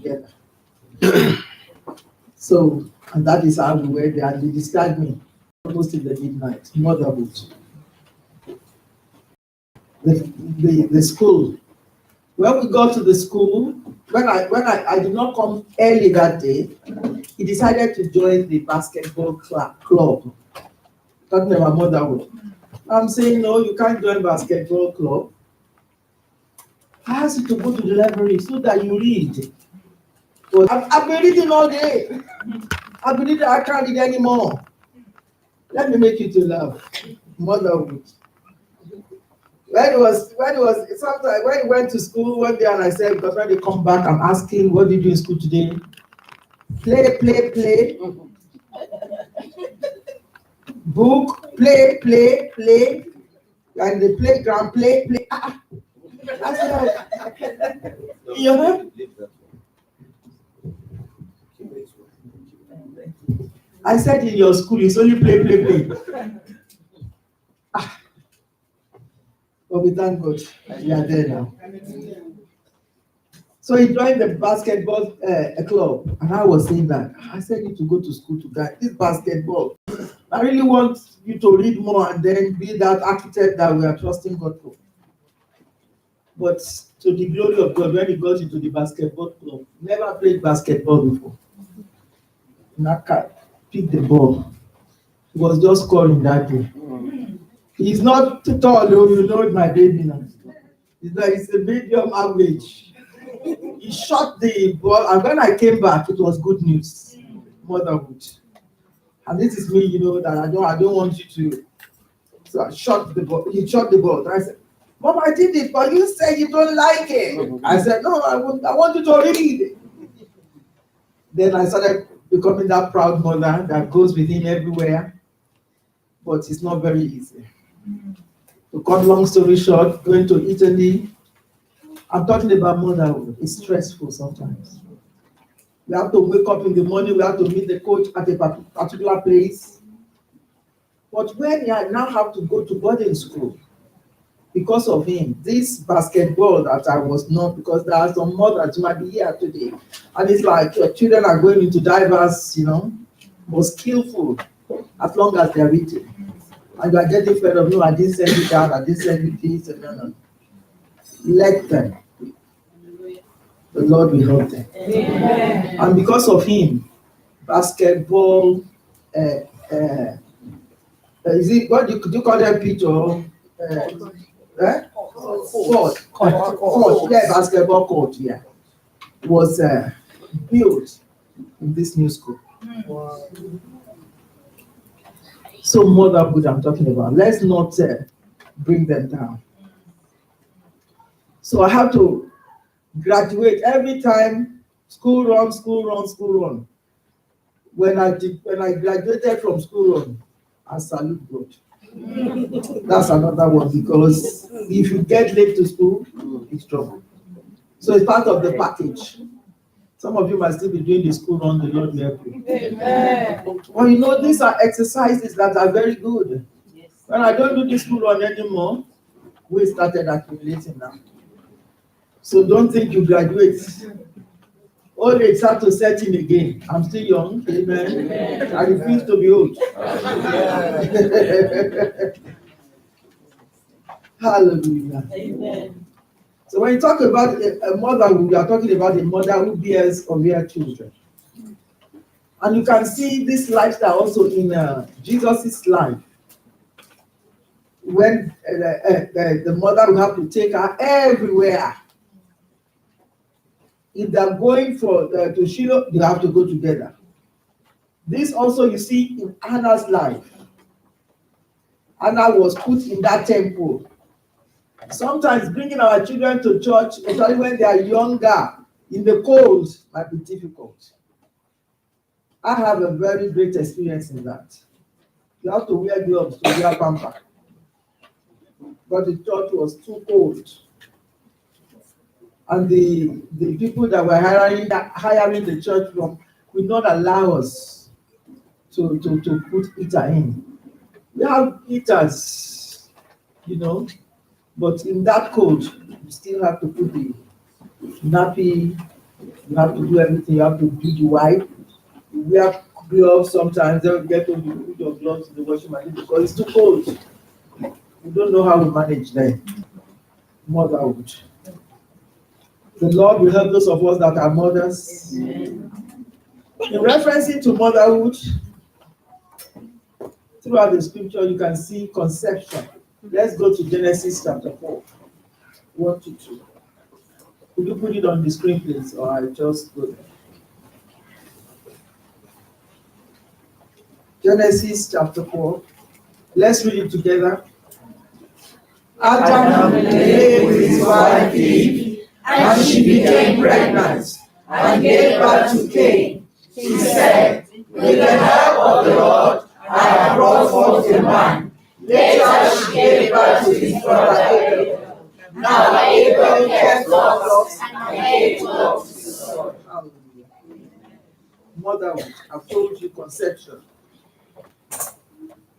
together. So, and that is how we were there. And they described me almost in the midnight, motherhood. The school. When we got to the school, when I did not come early that day, he decided to join the basketball club. Talking about motherhood. I'm saying, no, you can't join basketball club. I asked you to go to the library so that you read. But I've been reading all day. I've been reading, I can't read anymore. Let me make you to laugh. Motherhood. When he went to school one day and I said, because when they come back, I'm asking, what did you do in school today? Play. Book, play. And the playground, play. I said, you know? I said in your school, it's only play. But we thank God, we are there now. So he joined the basketball club, and I was saying that I said you to go to school to guide this basketball. I really want you to read more and then be that architect that we are trusting God for. But to the glory of God, when he got into the basketball club, never played basketball before. Naka picked the ball. He was just scoring that day. He's not too tall, you know my baby now. It's a medium average. He shot the ball, and when I came back, it was good news. Motherhood. And this is me, you know, that I don't want you to. So I shot the ball. He shot the ball. And I said, Mom, I did it, but you said you don't like it. I said, no, I want you to read it. Then I started becoming that proud mother that goes with him everywhere. But it's not very easy. To cut long story short, going to Italy, I'm talking about motherhood. It's stressful sometimes. We have to wake up in the morning, we have to meet the coach at a particular place. But when I now have to go to boarding school, because of him, this basketball that I was not, because there are some mothers who might be here today, and it's like your children are going into diverse, more skillful, as long as they're reading. And you are getting fed up, no, I didn't send you that, I didn't send you this, no. Let them. The Lord will help them. Amen. And because of him, basketball, is it, what do you call them, Peter? Court. Yeah, basketball court, yeah. Was built in this new school. Wow. So motherhood I'm talking about. Let's not bring them down. So I have to graduate every time. School run. When I graduated from school run, I salute God. That's another one, because if you get late to school, it's trouble. So it's part of the package. Some of you might still be doing the school run, the Lord will help you. Amen. Well, these are exercises that are very good. Yes. When I don't do the school run anymore, we started accumulating now. So don't think you graduate. Old age start to set in again. I'm still young. Amen. Amen. I refuse to be old. Hallelujah. Amen. So when you talk about a mother, we are talking about a mother who bears or bear children. And you can see this lifestyle also in Jesus' life. When the mother will have to take her everywhere. If they're going to Shiloh, they have to go together. This also you see in Anna's life. Anna was put in that temple. Sometimes bringing our children to church, especially when they are younger, in the cold, might be difficult. I have a very great experience in that. You have to wear gloves to wear pamper. But the church was too cold. And the people that were hiring the church from would not allow us to put heater in. We have heaters, but in that cold, you still have to put the nappy You have to do everything. You have to do the wipe. You wear gloves sometimes. Then you get to put your gloves in the washing machine because it's too cold. You don't know how to manage them. Motherhood. The Lord will help those of us that are mothers. In referencing to motherhood, throughout the scripture, you can see conception. Let's go to Genesis chapter 4. 1 to 2. Could you put it on the screen, please? Or I just go there. Genesis chapter 4. Let's read it together. Adam lay with his wife Eve, and she became pregnant and gave birth to Cain. He said, "With the help of the Lord, I have brought forth a man." Later she gave birth to his brother Abel. Now Abel kept flocks and gave flocks to his son. Motherhood, I've told you conception.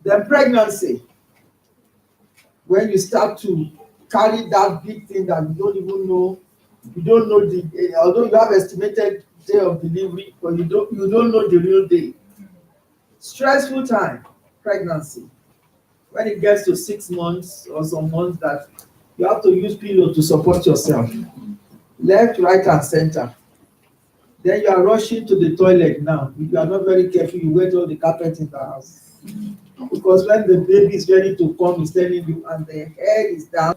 Then pregnancy. When you start to carry that big thing that you don't even know, you don't know although you have estimated day of delivery, but you don't know the real day. Stressful time, pregnancy. When it gets to 6 months or some months that you have to use pillow to support yourself, left, right, and center. Then you are rushing to the toilet now. If you are not very careful, you wet all the carpet in the house. Because when the baby is ready to come, he's telling you, and the head is down,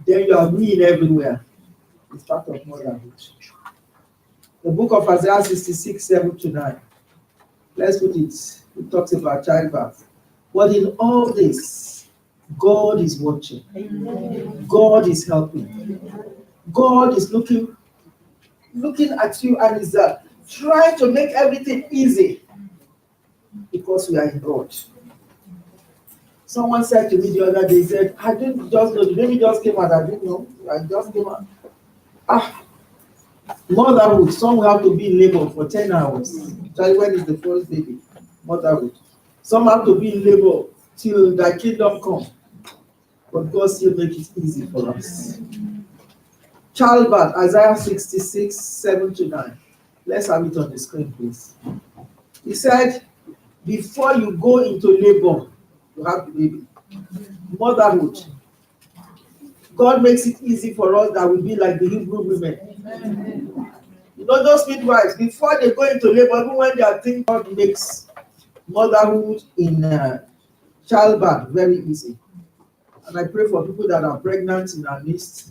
then you are weeing everywhere. It's part of motherhood. The book of Isaiah 66, 7 to 9. Let's put it. It talks about childbirth. But in all this, God is watching. God is helping. God is looking at you and is trying to make everything easy because we are in God. Someone said to me the other day, said, "I didn't just know, the baby just came out, I didn't know, I just came out." Motherhood, some will have to be in labor for 10 hours. Especially when it's the first baby. Motherhood. Some have to be in labor till the kingdom come. But God still makes it easy for us. Childbirth, Isaiah 66, 7 to 9. Let's have it on the screen, please. He said, before you go into labor, you have the baby. Motherhood. God makes it easy for us that we be like the Hebrew women. Amen. You know, those midwives, before they go into labor, even when they are thinking, God makes motherhood in childbirth very easy. And I pray for people that are pregnant in our midst.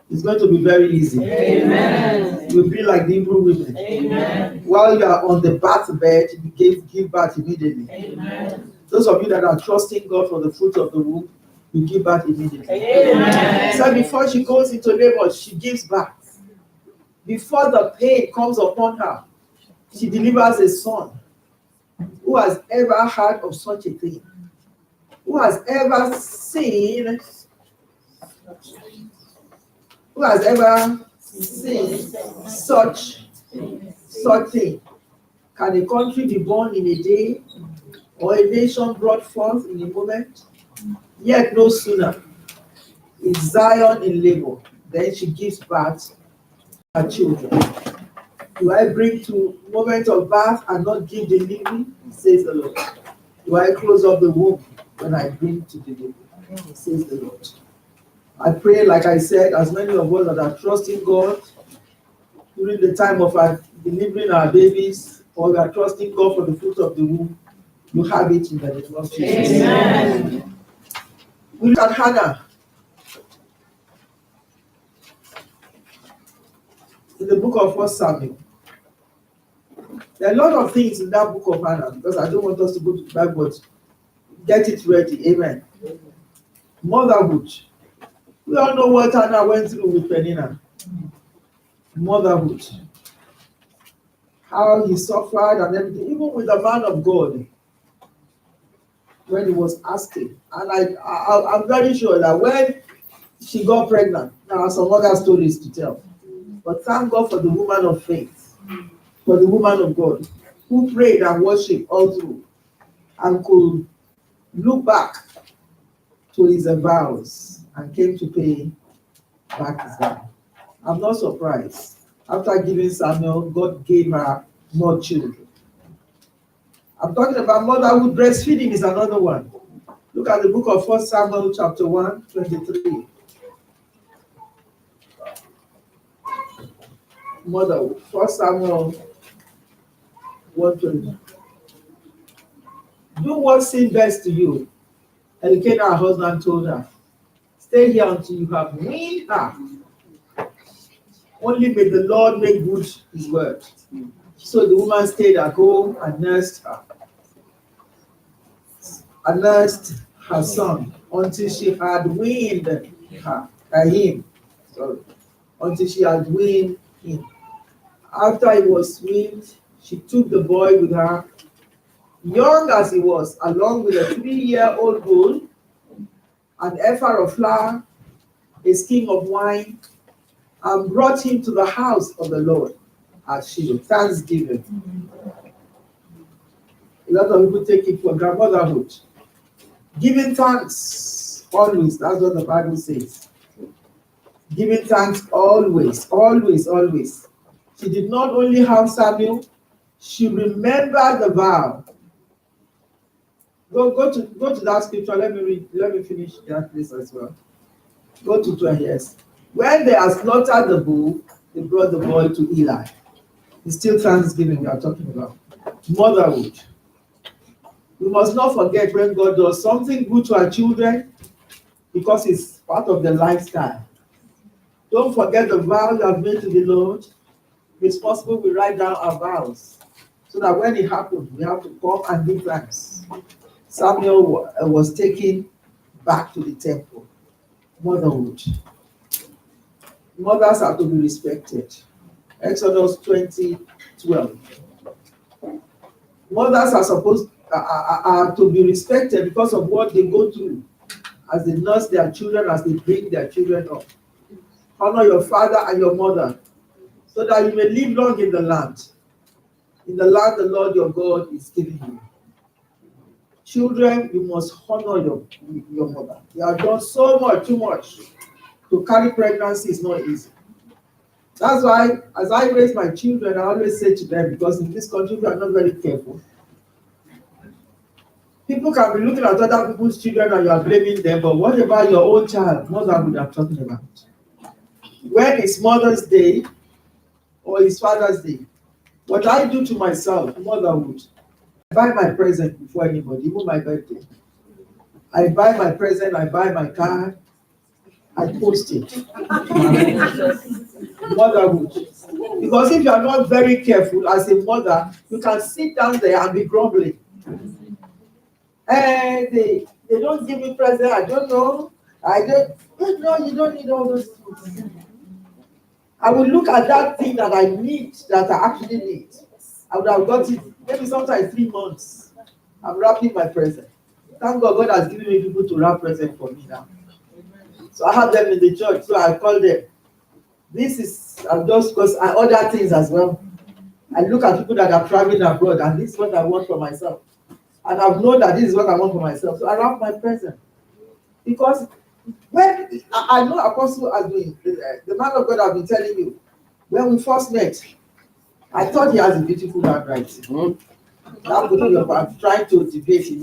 It's going to be very easy. Amen. You'll be like the Hebrew women. Amen. While you are on the birth bed, you give birth immediately. Amen. Those of you that are trusting God for the fruit of the womb, you give birth immediately. Amen. So before she goes into labor, she gives birth. Before the pain comes upon her, she delivers a son. Who has ever heard of such a thing? Who has ever seen? Who has ever seen such thing? Can a country be born in a day, or a nation brought forth in a moment? Yet no sooner is Zion in labor, then she gives birth to her children. Do I bring to moment of birth and not give delivery? Says the Lord. Do I close up the womb when I bring to delivery? Says the Lord. I pray, like I said, as many of us that are trusting God during the time of our delivering our babies, or we are trusting God for the fruit of the womb, you have it in the name of Jesus. Amen. We look at Hannah. In the book of 1 Samuel. There are a lot of things in that book of Hannah, because I don't want us to go to the Bible, but get it ready. Amen. Motherhood. We all know what Hannah went through with Peninnah. Motherhood. How he suffered and everything, even with the man of God, when he was asking. And I'm very sure that when she got pregnant, there are some other stories to tell. But thank God for the woman of faith, for the woman of God, who prayed and worshiped all through and could look back to his vows and came to pay back his vow. I'm not surprised. After giving Samuel, God gave her more children. I'm talking about motherhood. Breastfeeding is another one. Look at the book of 1 Samuel chapter 1, 23. Motherhood. 1 Samuel 1:20. Do what seems best to you. Elkanah, her husband, told her, stay here until you have weaned her. Only may the Lord make good his word. So the woman stayed at home and nursed her. And nursed her son until she had weaned him. Until she had weaned him. After he was weaned, she took the boy with her, young as he was, along with a 3-year-old bull, an ephah of flour, a skin of wine, and brought him to the house of the Lord at Shiloh. Thanksgiving. A lot of people take it for grandmotherhood. Giving thanks always. That's what the Bible says. Giving thanks always, always, always. She did not only have Samuel, she remembered the vow. Go to that scripture. Let me finish that place as well. Go to 12 years. When they had slaughtered the bull, they brought the boy to Eli. It's still Thanksgiving we are talking about. Motherhood. We must not forget when God does something good to our children, because it's part of the lifestyle. Don't forget the vow you have made to the Lord. If it's possible, we write down our vows, so that when it happens, we have to come and give thanks. Samuel was taken back to the temple. Motherhood. Mothers are to be respected. Exodus 20:12. Mothers are to be respected because of what they go through as they nurse their children, as they bring their children up. Honor your father and your mother, so that you may live long in the land the Lord your God is giving you. Children, you must honor your mother. You have done so much, too much. To carry pregnancy is not easy. That's why, as I raise my children, I always say to them, because in this country we are not very careful. People can be looking at other people's children and you are blaming them, but what about your own child? Motherhood I'm talking about. When it's Mother's Day or it's Father's Day, what I do to myself, motherhood, I buy my present before anybody, even my birthday. I buy my present, I buy my card, I post it. Motherhood. Because if you are not very careful as a mother, you can sit down there and be grumbling. They don't give me present, I don't know. No, you don't need all those things. I will look at that thing that I need, that I actually need. I would have got it maybe sometimes 3 months. I'm wrapping my present. Thank God, God has given me people to wrap present for me now. So I have them in the church, so I call them. This is just because I order things as well. I look at people that are traveling abroad, and this is what I want for myself. And I've known that this is what I want for myself. So I wrap my present. Because when I know Apostle has been, the man of God has been telling you, when we first met, I thought he has a beautiful handwriting. I'm trying to debate him.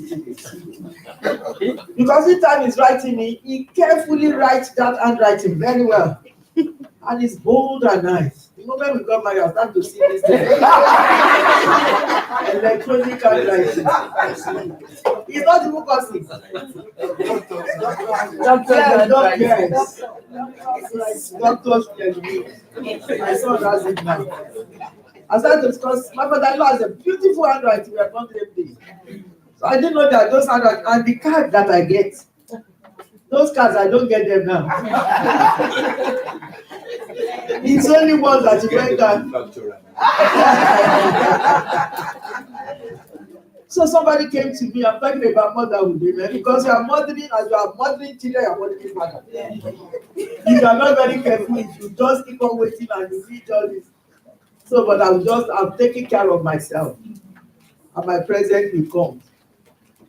Because each time he's writing me, he carefully writes that handwriting very well. And it's bold and nice. The moment we got married, I started to see this thing. Electronic handwriting. He's not even cussing. Doctors, my son has it now. I started to discuss, my father-in-law has a beautiful handwriting. We are not every day. So I didn't know that those handwriting, and the card that I get, those cards, I don't get them now. It's only one that you went down. So somebody came to me, I'm talking about motherhood, because you are mothering, as you are mothering children, you are mothering father. If you are not very careful, if you just keep on waiting and you read all this. So, but I'm taking care of myself. And my present will come.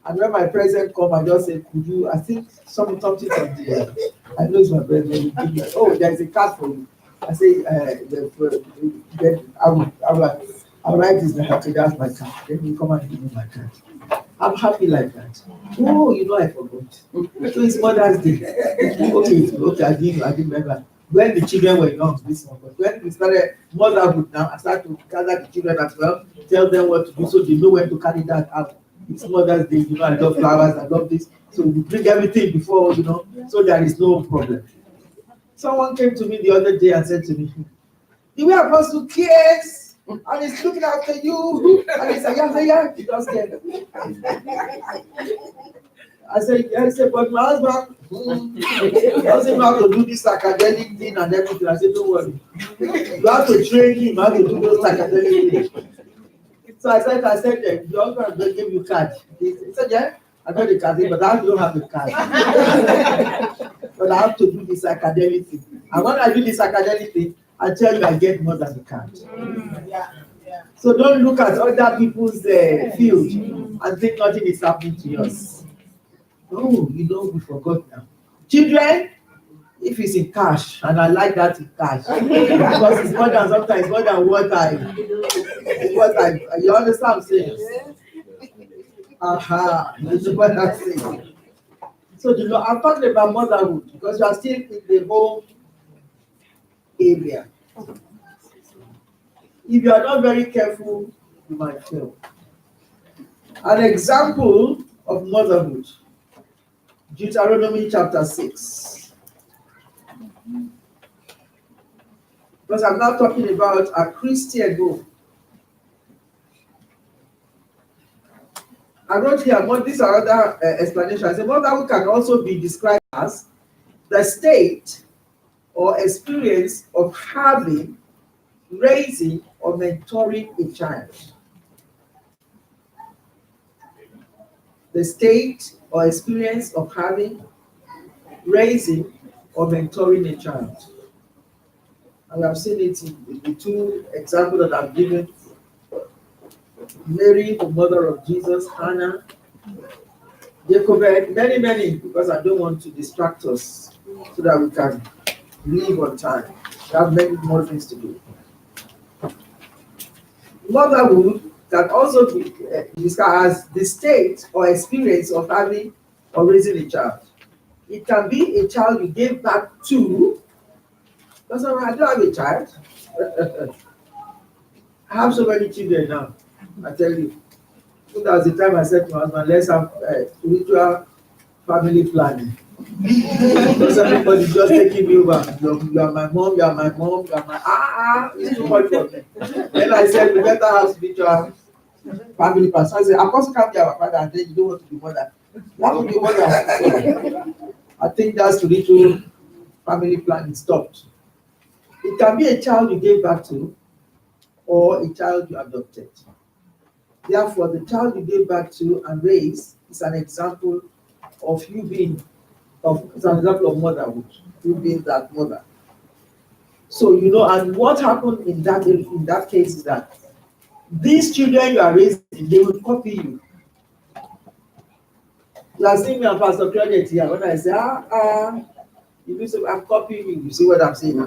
And when my present come, I just say, could you, I think something from there. I know it's my present. Oh, there's a card for you. I say, I'll write this letter to that's my card. Then you come and give me my card. I'm happy like that. Oh, I forgot. So it's Mother's Day. Okay, I didn't remember. When the children were young, this one, but when we started motherhood now, I started to gather the children as well, tell them what to do so they know when to carry that out. It's Mother's Day, I love flowers, I love this. So we bring everything before, so there is no problem. Someone came to me the other day and said to me, the way Apostle cares, and he's looking after you, and he said, yeah, he just scared. I said, but my husband doesn't know how to do this academic thing and everything. I said, don't worry. You have to train him how to do those academic things. So I said, your husband will give you card. He said, yeah, I got the card, but I don't have the card. But I have to do this academic thing. And when I do this academic thing, I tell you I get more than the card. Yeah. So don't look at other people's field and think nothing is happening to yours. Oh, we forgot now. Children, if it's in cash, and I like that in cash, because it's more than sometimes more than what you understand what I'm saying? That's what I'm saying. So I'm talking about motherhood because you are still in the home area. If you are not very careful, you might fail. An example of motherhood. Deuteronomy chapter 6. Because I'm not talking about a Christian home. I wrote here, these are other explanations. Motherhood can also be described as the state or experience of having, raising, or mentoring a child. The state or experience of having, raising, or mentoring a child. And I've seen it in the two examples that I've given. Mary, the mother of Jesus, Hannah, Jacob, many, because I don't want to distract us so that we can live on time. We have many more things to do. Motherhood can also be described as the state or experience of having or raising a child. It can be a child you gave back to. That's all right, I don't have a child. I have so many children now, I tell you. So that was the time I said to my husband, let's have spiritual family planning. Because everybody just taking me over. You are my mom, it's too much for me. Then I said, we better have spiritual family plan. So I said, Apostle can't be our father, and then you don't want to be mother. You have to be mother. I think that spiritual family planning stopped. It can be a child you gave back to, or a child you adopted. Therefore, the child you gave back to and raised is an example of it's an example of motherhood, you being that mother. So, and what happened in that case is that these children you are raising, they will copy you. You are seeing me and Pastor Credit here. When I say, you say, I'm copying you. You see what I'm saying?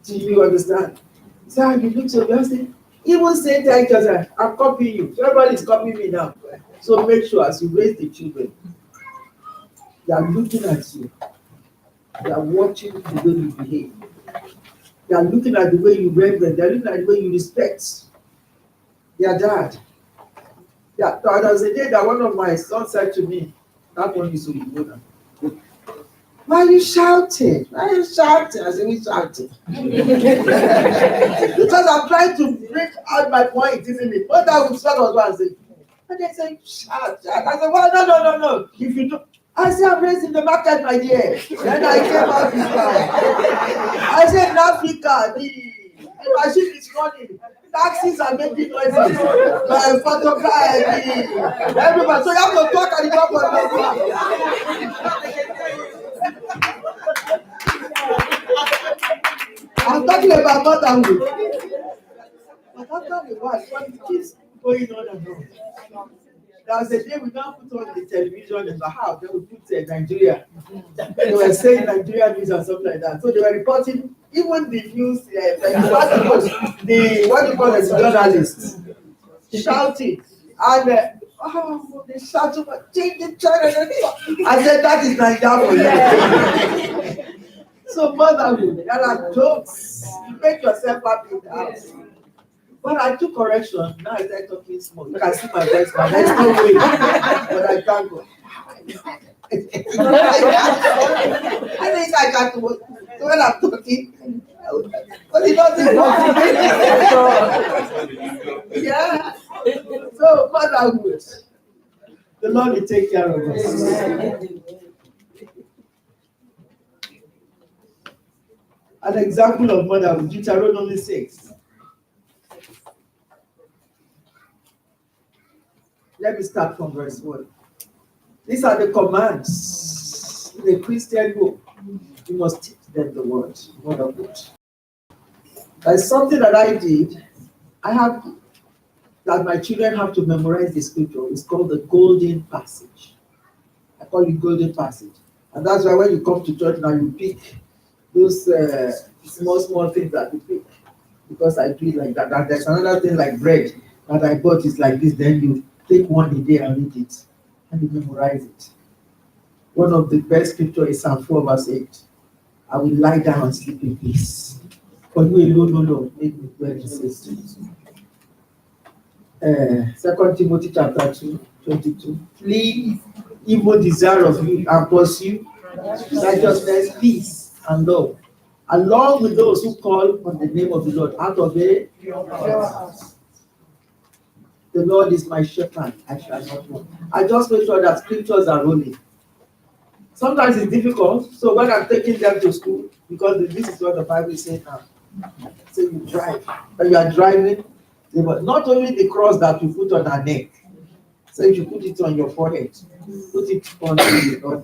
Do you understand? So you look so just even say to each other, I'm copying you. So everybody is copying me now. So make sure as you raise the children, they are looking at you. They are watching the way you behave. They are looking at the way you reverence. They are looking at the way you respect their dad. Yeah, there was a day that one of my sons said to me, that one is so you know now. Why are you shouting? Why are you shouting? I said, we shouting. Because I'm trying to bring out my point, isn't it? What that was what I said. And they said, shout. I said, well, no. If you do, I said, I'm raising the market, my dear. Then I came out this time. I said, in Africa, the machine is running. Taxis are making noises. Everybody. So you have to talk at the top of I'm talking about motherhood. But after a while, what keeps going on and on. There was a day we now put on the television in the house, they would put Nigeria. They were saying Nigeria news or something like that. So they were reporting, even the news, the what do you call it, journalists, shouting. And they shouted, change the channel. I said, that is Nigeria for you. So motherhood, there are jokes. You make yourself happy in the house. But I took correction. Now I start talking small. You can see my voice now. There's no way. But I thank God. I think I got to work. So when I'm talking, but it doesn't work. Yeah. So motherhood. The Lord will take care of us. An example of motherhood, Deuteronomy 6. Let me start from verse 1. These are the commands in a Christian book. You must teach them the word of God. There's something that I did. That my children have to memorize the scripture. It's called the golden passage. I call it golden passage. And that's why when you come to church now, you pick those small things that you pick. Because I do it like that. And there's another thing like bread that I bought is like this. Then you take one a day and read it. And you memorize it. One of the best scripture is Psalm 4 verse 8. I will lie down and sleep in peace. For you alone, no, make me dwell in safety. 2 Timothy chapter 2, 22. Flee evil desire of you and pursue righteousness, peace, and love, along with those who call on the name of the Lord out of a pure heart. The Lord is my shepherd, I shall not want. I just make sure that scriptures are rolling. Sometimes it's difficult, so when I'm taking them to school, because this is what the Bible is saying now. So you drive, when you are driving, not only the cross that you put on our neck, so you should put it on your forehead, put it on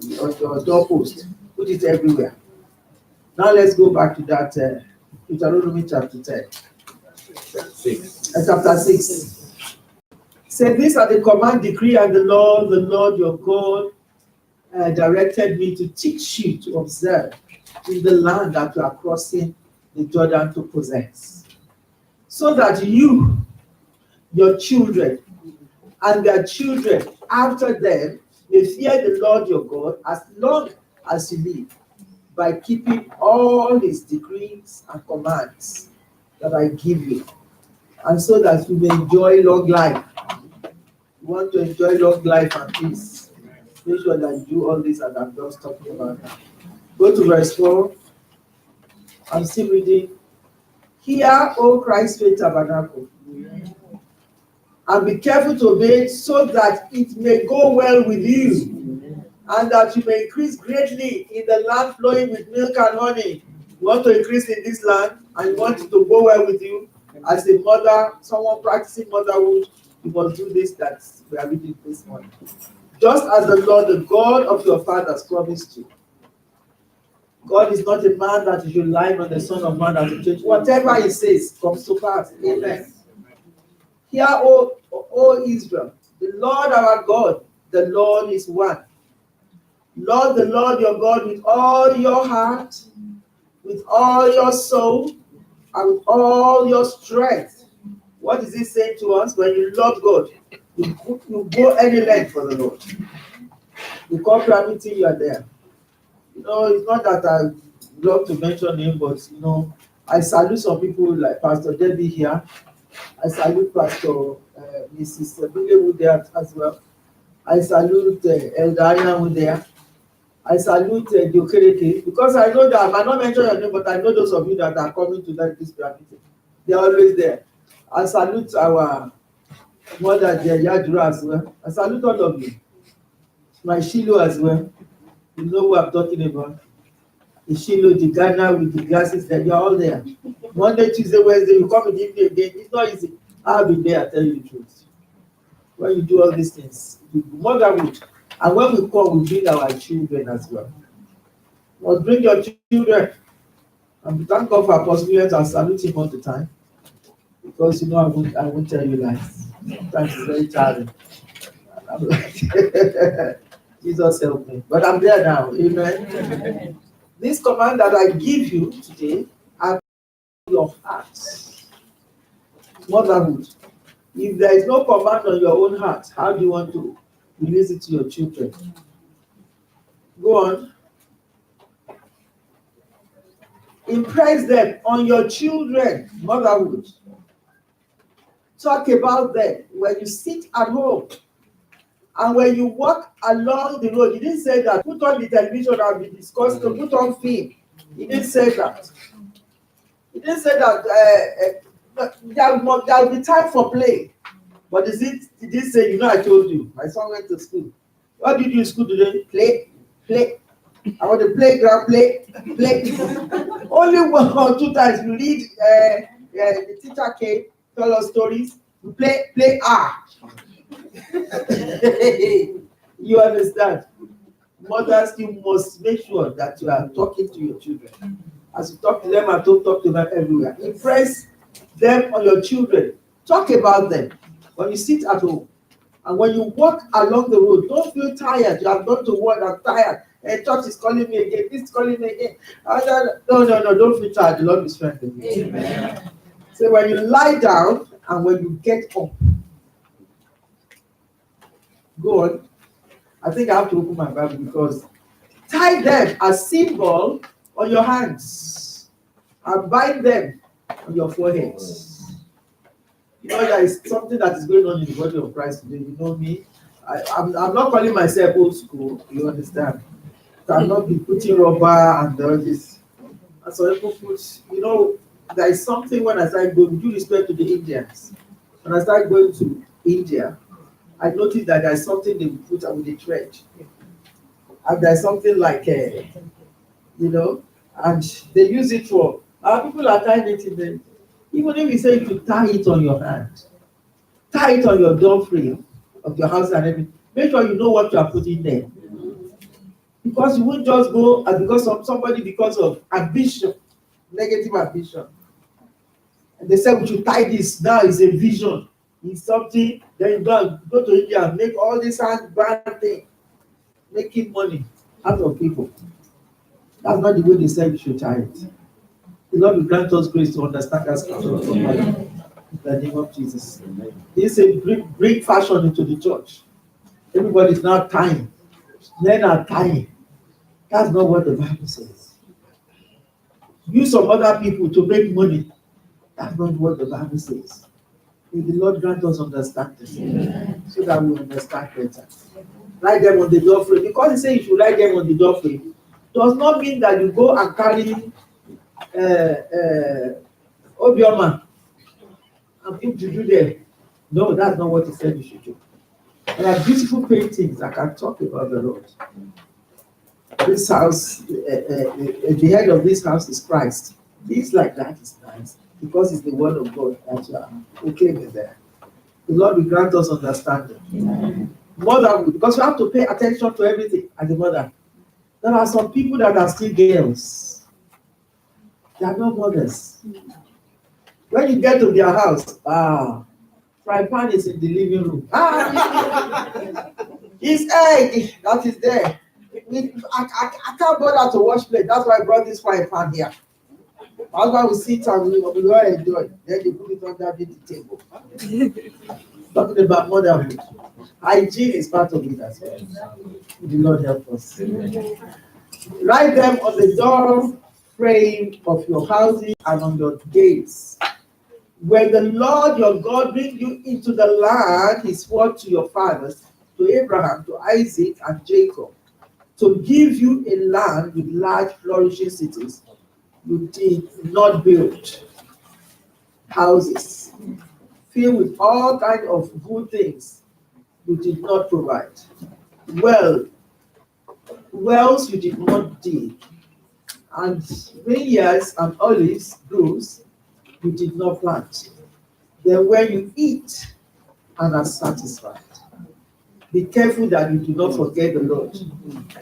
your doorpost, put it everywhere. Now let's go back to that Deuteronomy chapter 10. Chapter 6. Say, these are the command, decree, and the Lord your God directed me to teach you to observe in the land that you are crossing the Jordan to possess, so that you, your children, and their children after them may fear the Lord your God as long as you live, by keeping all his decrees and commands that I give you, and so that you may enjoy long life. You want to enjoy long life and peace. Make sure that you do all this that I'm just talking about now. Go to verse 4. I'm still reading. Hear, O Christ faith tabernacle, and be careful to obey, so that it may go well with you, and that you may increase greatly in the land flowing with milk and honey. You want to increase in this land, and you want it to go well with you. As a mother, someone practicing motherhood, you must do this that we are reading this morning. Just as the Lord, the God of your fathers, promised you. God is not a man that you should lie, on the Son of Man that will change. Whatever he says comes to pass. Amen. Hear, O Israel, the Lord our God, the Lord is one. Love the Lord your God with all your heart, with all your soul, and with all your strength. What is he saying to us? When you love God, you go any length for the Lord. You come to a meeting, you are there. It's not that I love to mention him, but I salute some people like Pastor Debbie here. I salute Pastor Mrs. Bilewood there as well. I salute Elder Ayamu there. I salute Diokereke, because I know that I might not mention your name, but I know those of you that are coming to this prayer meeting. They are always there. I salute our mother there, Yadura, as well. I salute all of you. My Shiloh as well. You know who I'm talking about. The Shiloh, the Ghana with the glasses, they are all there. Monday, Tuesday, Wednesday, you come in the evening again. It's not easy. I'll be there, I tell you the truth. When you do all these things, motherhood. And when we come, we bring our children as well. But bring your children. And we thank God for Apostle Williams and salute him all the time. Because I won't tell you lies. Sometimes it's very tiring. I'm like, Jesus help me. But I'm there now. Amen. This command that I give you today are your hearts. Motherhood. If there is no command on your own heart, how do you want to release it to your children? Go on. Impress them on your children, motherhood. Talk about them when you sit at home and when you walk along the road. You didn't say that. Put on the television and be discussed. Put on film. You didn't say that. You didn't say that there will be time for play. But did it say, I told you, my son went to school. What did you do in school today? Play. I want to playground, play. Only one or two times you read, the teacher came, tell us stories, you play. You understand? Mothers, you must make sure that you are talking to your children. As you talk to them at home, talk to them everywhere. Impress them on your children. Talk about them when you sit at home. And when you walk along the road, don't feel tired. You have gone to work, I'm tired. And church is calling me again. This is calling me again. No, don't feel tired. The Lord is strengthening you. Amen. So when you lie down and when you get up, go on. I think I have to open my Bible because tie them as symbol on your hands and bind them on your foreheads. There is something that is going on in the body of Christ today. You know me. I'm not calling myself old school. You understand? I'm not be putting rubber and all this. And so people put, there is something when I start going, with due respect to the Indians, when I start going to India, I noticed that there is something they put with the thread. And there's something like, and they use it for, our people are tying it in them. Even if you say to tie it on your hand, tie it on your door frame of your house and everything, make sure you know what you are putting there. Because you won't just go and because of somebody because of ambition, negative ambition. And they said we should tie this. Now it's a vision. It's something. Then you go to India and make all this brand thing, making money out of people. That's not the way they said we should tie it. The Lord will grant us grace to understand that scripture. In the name of Jesus. This is a bring fashion into the church. Everybody is now tying. Men are tying. That's not what the Bible says. Use some other people to make money. That's not what the Bible says. May the Lord grant us understanding so that we understand better. Write them on the doorframe. Because he says you should write them on the doorframe, does not mean that you go and carry Obioma and put juju there. No, that's not what he said you should do. There are beautiful paintings that can talk about the Lord. This house, the head of this house is Christ. Things like that is nice because it's the word of God that you are proclaiming there. The Lord will grant us understanding. Amen. Motherhood, because you have to pay attention to everything as a mother. There are some people that are still girls. They are not mothers. When you get to their house, fry pan is in the living room. His egg that is there. I can't bother to wash plate. That's why I brought this fry pan here. That's why we sit and we will enjoy. Then they put it under the table. Talking about motherhood. Hygiene is part of it as well. The Lord help us. Write them on the door frame of your houses and on your gates. When the Lord your God bring you into the land he swore to your fathers, to Abraham, to Isaac, and Jacob, to give you a land with large flourishing cities, you did not build houses filled with all kinds of good things. You did not provide. Wells you did not dig, and vineyards and olives groves you did not plant. Then when you eat and are satisfied, be careful that you do not forget the Lord,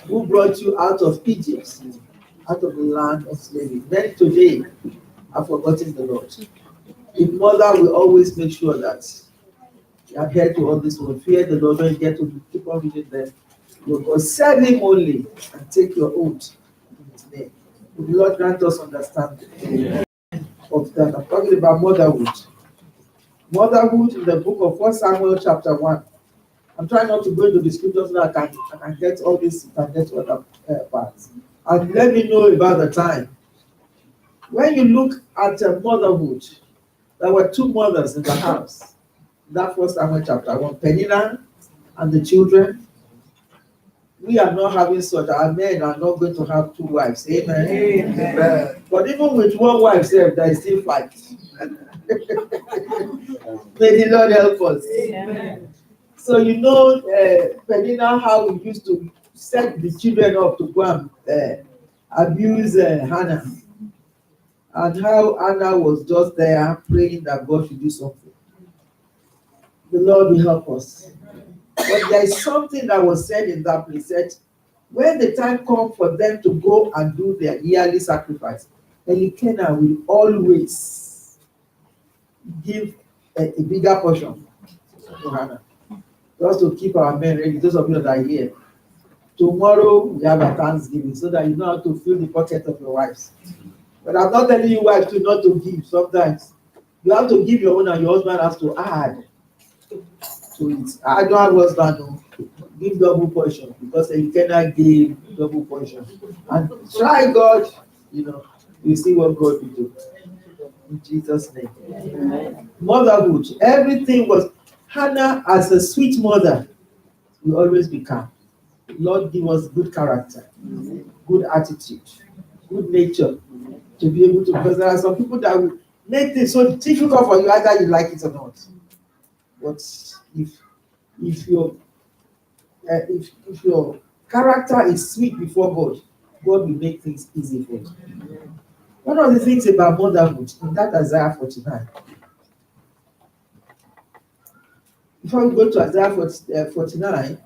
who brought you out of Egypt, out of the land of slavery. Many today have forgotten the Lord. The mother will always make sure that adhere to all this word. Fear the Lord when you get to keep on reading them. You go serve him only and take your oath in his name. The Lord grant us understanding of that. I'm talking about motherhood. Motherhood in the book of 1 Samuel chapter 1. I'm trying not to go into the scriptures so that I can get all this, I can get other parts. And let me know about the time. When you look at motherhood, there were two mothers in the house. That 1 Samuel chapter 1, Peninnah and the children. We are not having such. Our men are not going to have two wives. Amen. Amen. But even with one wife, there is still fight. May the Lord help us. Amen. So you know, Peninnah, how we used to set the children up to go and abuse Hannah, and how Hannah was just there praying that God should do something. The Lord will help us. But there is something that was said in that place. Said, when the time comes for them to go and do their yearly sacrifice, Elkanah will always give a bigger portion to Hannah. Just to keep our men ready, those of you that are here. Tomorrow we have a Thanksgiving so that you know how to fill the pocket of your wives. But I'm not telling you wives to not to give sometimes. You have to give your own and your husband has to add to it. I don't have husband, no. Give double portion because you cannot give double portion. And try God, you see what God will do. In Jesus' name. Amen. Motherhood. Everything was Hannah as a sweet mother will always be calm. Lord give us good character, good attitude, good nature to be able to, because there are some people that will make things so difficult for you, either you like it or not. But if your character is sweet before God, God will make things easy for you. One of the things about motherhood in that Isaiah 49. Before we go to Isaiah 49,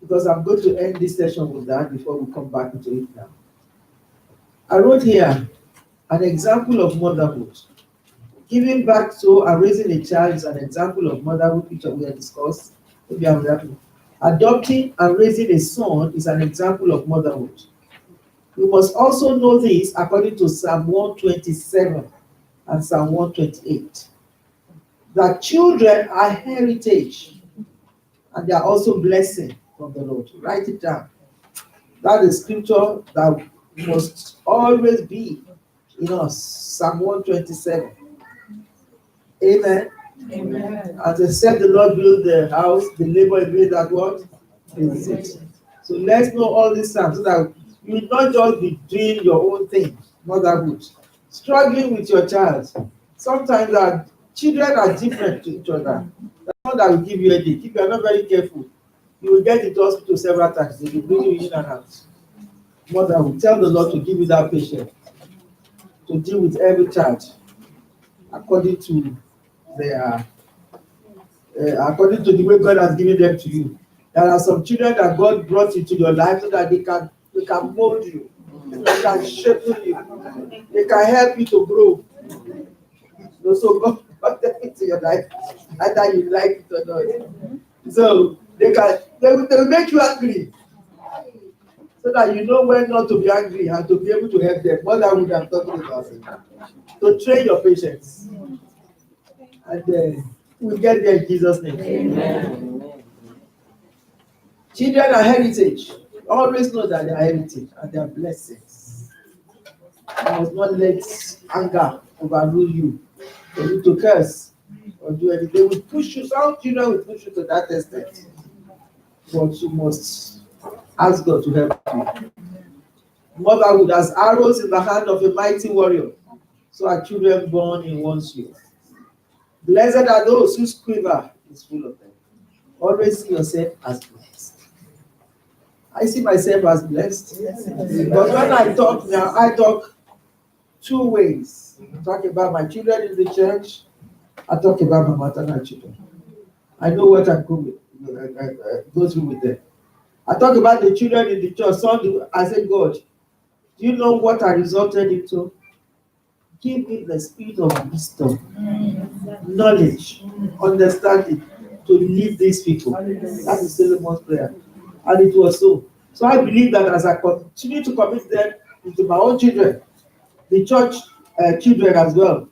because I'm going to end this session with that before we come back into it now. I wrote here an example of motherhood. Giving back to and raising a child is an example of motherhood, which we have discussed. Maybe I'm happy. Adopting and raising a son is an example of motherhood. We must also know this according to Psalm 127 and Psalm 128. That children are heritage and they are also blessing from the Lord. Write it down. That is scripture that must always be in us. Psalm 127. Amen. Amen. As I said, the Lord built the house, the labor is made that what? Is it. So let's know all these things so that you will not just be doing your own thing, motherhood. Struggling with your child. Sometimes our children are different to each other. That's not that will give you a headache. If you are not very careful, you will get into hospital several times. They will bring you in and out. Motherhood. Tell the Lord to give you that patience to deal with every child according to according to the way God has given them to you. There are some children that God brought into your life so that they can mold you, they can shape you, they can help you to grow. So God brought them into your life, either you like it or not. So they will make you angry, so that you know when not to be angry and to be able to help them. Motherhood I'm talking about. So train your patience. And we'll get there in Jesus' name. Amen. Children are heritage. Always know that they are heritage and they are blessings. You must not let anger overrule you. For you to curse or do anything. They will push you. Some children will push you to that extent. But you must ask God to help you. Motherhood has arrows in the hand of a mighty warrior. So are children born in one's youth. Blessed are those whose quiver is full of them. Always see yourself as blessed. I see myself as blessed. But when I talk now, I talk two ways. I talk about my children in the church. I talk about my maternal children. I know what I go through with them. I talk about the children in the church. So I say, God, do you know what I resulted into? Give me the spirit of wisdom, knowledge, understanding. to lead these people. That is Solomon's prayer. And it was so. So I believe that as I continue to commit them into my own children, the church children as well,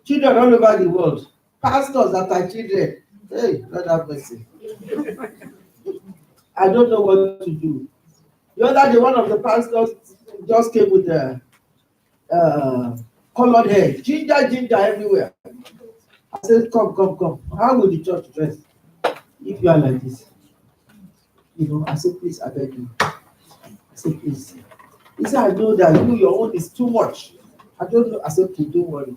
children all over the world, pastors that are children, hey, Lord have mercy. I don't know what to do. The other day, one of the pastors just came with a colored hair, ginger everywhere. I said, come. How will the church dress if you are like this? You know, I said, please, I beg you. I said, please. He said, I know that your own is too much. I don't know. I said, okay, don't worry.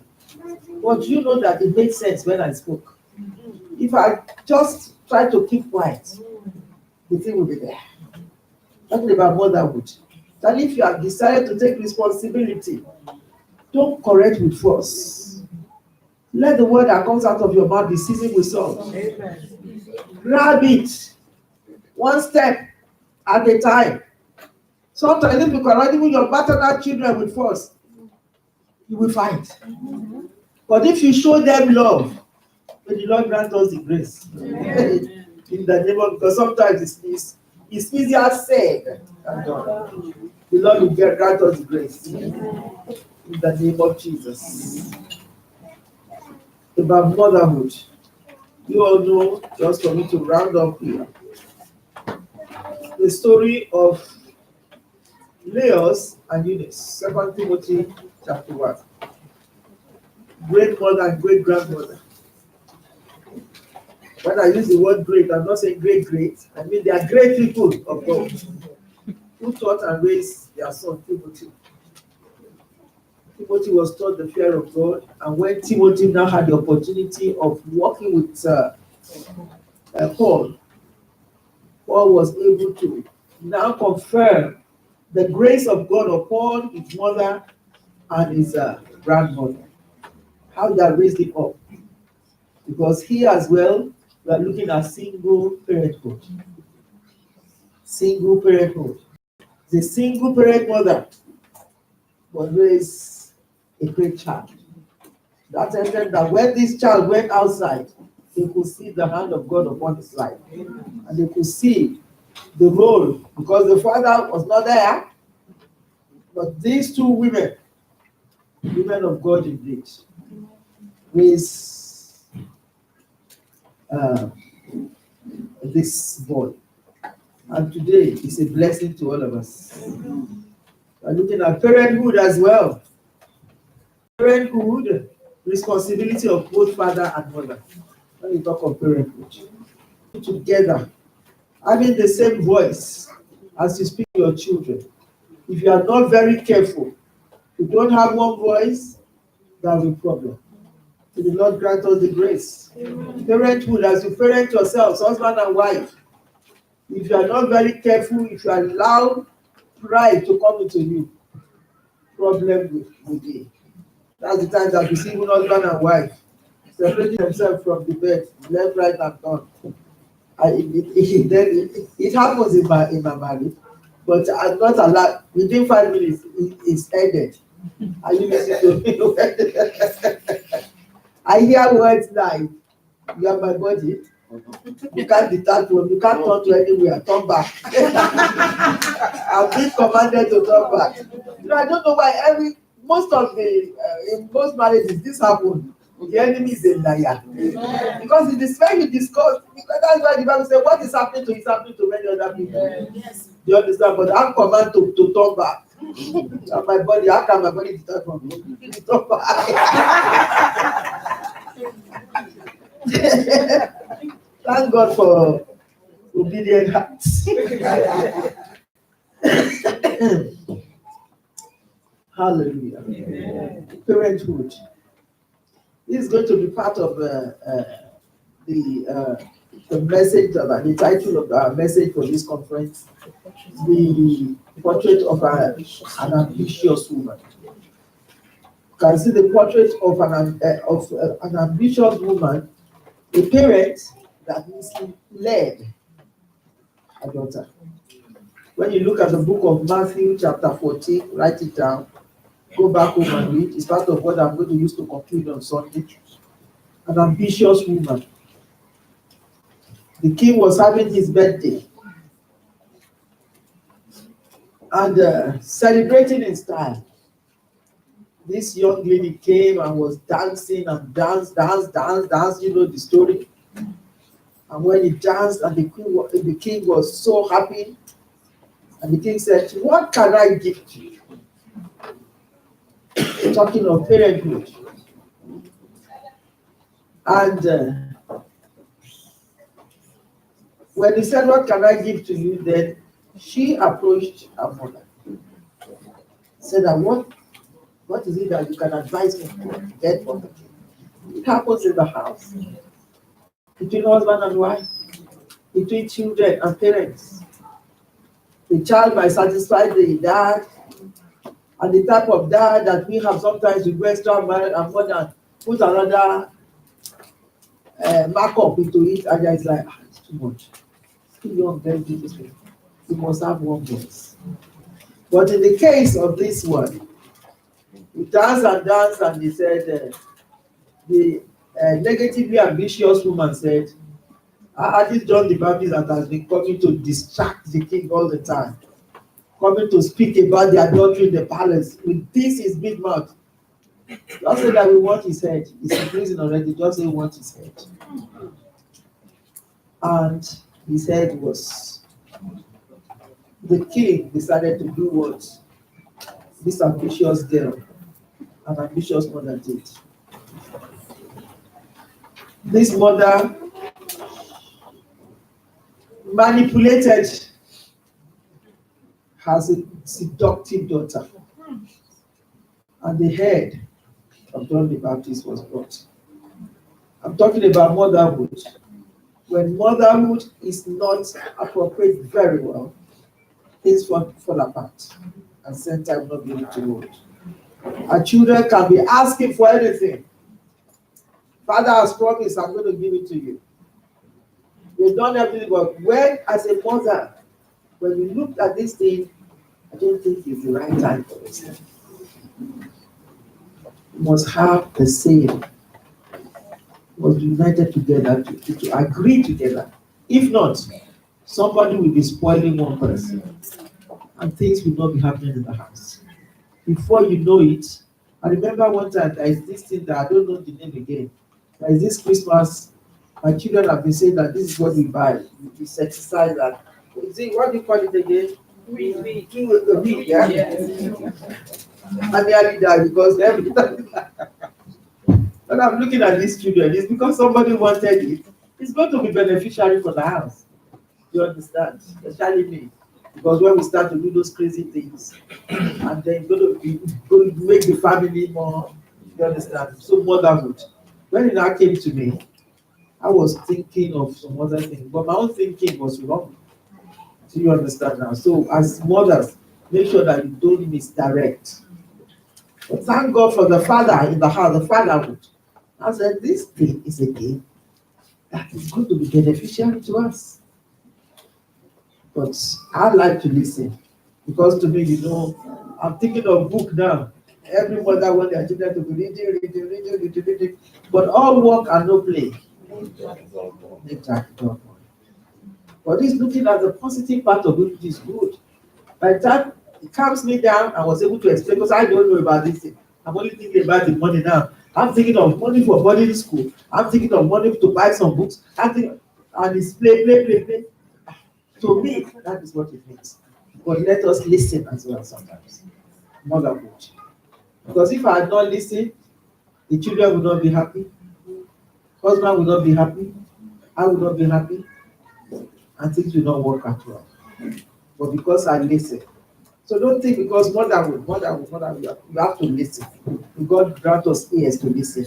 But you know that it made sense when I spoke. If I just try to keep quiet, the thing will be there. Talking about motherhood. That if you have decided to take responsibility, don't correct with force. Let the word that comes out of your mouth be seasoned with salt. Grab it. One step at a time. Sometimes if you correct even your maternal children with force, you will fight. But if you show them love, may the Lord grant us the grace. In the name of, because sometimes it's easier said than done. The Lord will grant us the grace. In the name of Jesus. About motherhood. You all know, just for me to round up here, the story of Leos and Eunice, 2 Timothy chapter 1. Great mother and great grandmother. When I use the word great, I'm not saying great. I mean they are great people of God who taught and raised their son Timothy. Timothy was taught the fear of God, and when Timothy now had the opportunity of working with Paul was able to now confirm the grace of God upon his mother and his grandmother. How they raised him up. Because here as well, we are looking at single parenthood. Single parenthood. The single parent mother was raised a great child. That ended that when this child went outside, they could see the hand of God upon his life. And they could see the role, because the father was not there, but these two women of God indeed, raised this boy. And today is a blessing to all of us. We're looking at parenthood as well. Parenthood, responsibility of both father and mother. When you talk of parenthood, together, having the same voice as you speak to your children. If you are not very careful, you don't have one voice, that's a problem. May the Lord grant us the grace. Parenthood, as you parent yourselves, husband and wife, if you are not very careful, if you allow pride to come into you, problem will be. That's the time that you see even husband and wife separating themselves from the bed, left, right, and down. It happens in my marriage, but I'm not allowed. Within 5 minutes, it's ended. Are you listening to me? I hear words like, "You are my body. You can't detach from. You can't turn to anywhere. Turn back." I've been commanded to turn back. I don't know why. Most of the in most marriages this happens. The enemy is a liar. Because it is when you discuss. Because that's why the Bible says, "What is happening to you is happening to many other people." Yes. You understand? But I'm commanded to turn back. And my body, how can my body detach from me? Turn back. Thank God for obedient hearts. Hallelujah. Amen. Parenthood. This is going to be part of the message, the title of our message for this conference, the portrait of an ambitious woman. You can see the portrait of an ambitious woman, a parent that misled her daughter. When you look at the book of Matthew chapter 14, write it down, go back home and read. It's part of what I'm going to use to conclude on Sunday. An ambitious woman. The king was having his birthday and celebrating in style. This young lady came and was dancing and dance, you know the story. And when he danced, and the king was so happy, and the king said, "What can I give to you?" Talking of parenthood. And when he said, "What can I give to you?" then she approached her mother. Said that what is it that you can advise me to get from the king? It happens in the house, between husband and wife, between children and parents. The child might satisfy the dad, and the type of dad that we have sometimes we go extra mile and more than put another markup into it, and it's like, it's too much. Too young, very beautiful. You must have one voice. But in the case of this one, we danced, and he said, the negatively ambitious woman said, this John the Baptist that has been coming to distract the king all the time, coming to speak about the adultery in the palace, with this his big mouth. Just say that we want his head. He's in prison already, just say we want his head. And his head was, the king decided to do what this ambitious girl, an ambitious mother did. This mother manipulated her seductive daughter, and the head of John the Baptist was brought. I'm talking about motherhood. When motherhood is not appropriate very well, things fall apart, and center will not be able to hold. Our children can be asking for anything. Father has promised, I'm going to give it to you. You've done everything, but when, as a mother, when you look at this thing, I don't think it's the right time for this. You must have the same, must be united together to agree together. If not, somebody will be spoiling one person, and things will not be happening in the house. Before you know it, I remember one time there is this thing that I don't know the name again. There is this Christmas. My children have been saying that this is what we buy. We exercise that. What do you call it again? We do a week, yeah? I nearly died because every time when I'm looking at these children, it's because somebody wanted it. It's going to be beneficiary for the house. You understand? Especially me. Because when we start to do those crazy things, and then going to make the family more, you understand? So motherhood. When it now came to me, I was thinking of some other thing, but my own thinking was wrong. So you understand now? So as mothers, make sure that you don't misdirect. But thank God for the father in the house, the fatherhood. I said, this thing is a game that is going to be beneficial to us. But I like to listen, because to me, I'm thinking of book now. Every mother wants their children to be reading, but all work and no play. Exactly. But this looking at the positive part of it, which is good. By the time it calms me down, I was able to explain, because I don't know about this thing. I'm only thinking about the money now. I'm thinking of money for boarding school. I'm thinking of money to buy some books. And it's play. To me, that is what it means. But let us listen as well sometimes. Motherhood. Because if I had not listened, the children would not be happy. Husband will not be happy. I will not be happy. And things will not work at all. But because I listen. So don't think because motherhood, you have to listen. God grant us ears to listen.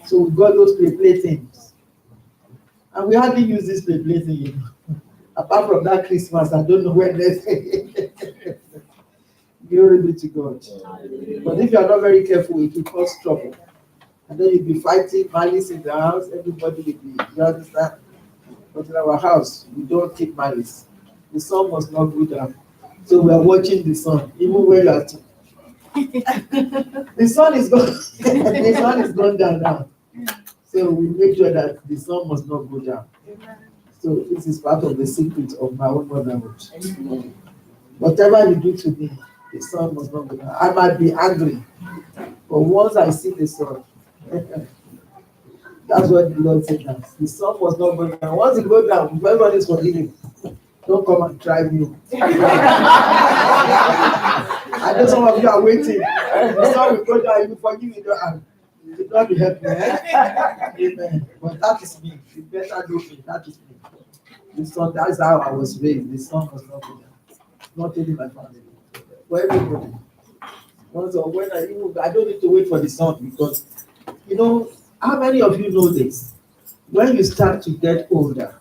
So we got those play things. And we hardly use this play thing, Apart from that Christmas, I don't know when next. Glory be to God. But if you are not very careful, it will cause trouble. And then you'll be fighting malice in the house. Everybody will be, you understand? But in our house, we don't keep malice. The sun must not go down. So we are watching the sun, even when you are the sun is gone. The sun is gone down now. So we make sure that the sun must not go down. So this is part of the secret of my own motherhood. Whatever you do to me, the sun must not go down. I might be angry, but once I see the sun, that's what the Lord said that the sun must not go down. Once it goes down, if everybody is forgiving, don't come and try me. I know some of you are waiting. The sun will go down, you forgive me, and it will not be helping. Amen. But that is me. You better do me. That is me. The sun, that's how I was raised. The sun must not go down. Not only my family, for everybody. Also, I don't need to wait for the sun because, how many of you know this? When you start to get older,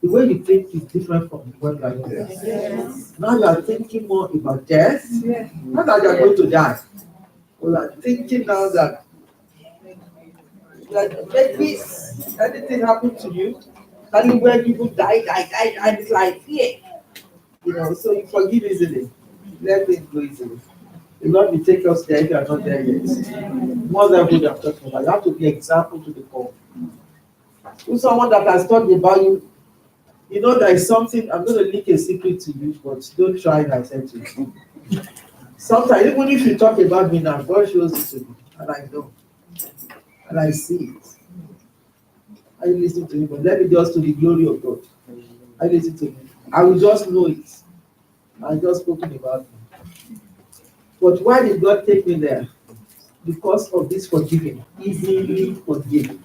the way you think is different from when you are younger. Yes. Now you are thinking more about death. Yes. Not that you are going to die. But you are thinking now that maybe anything happened to you, and when people die, and it's like fear. So you forgive easily. Let things go easily. The Lord will take us there if you are not there yet. Motherhood I'm talking about. You have to be an example to the poor. To someone that has talked about you, there is something, I'm going to leak a secret to you, but don't try it, I said to you. Sometimes, even if you talk about me now, God shows it to me, and I know. And I see it. I listen to me, but let me just to the glory of God. I listen to me. I will just know it. I just spoken about it. But why did God take me there? Because of this forgiving. Easily forgive.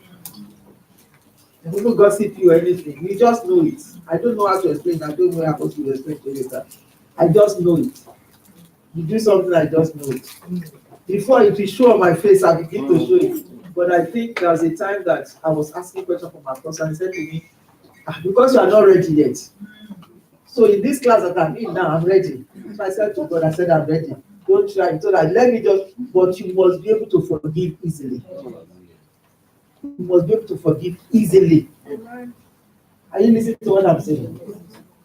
People gossip you or anything. You just know it. I don't know how to explain. I don't know how to explain to you that. I just know it. You do something, I just know it. Before it will show on my face, I begin to show it. But I think there was a time that I was asking questions from my pastor and he said to me, because you are not ready yet. So in this class that I'm in now, I'm ready. So I said to God, I'm ready. Don't try it. So that let me but you must be able to forgive easily. You must be able to forgive easily. Are you listening to what I'm saying?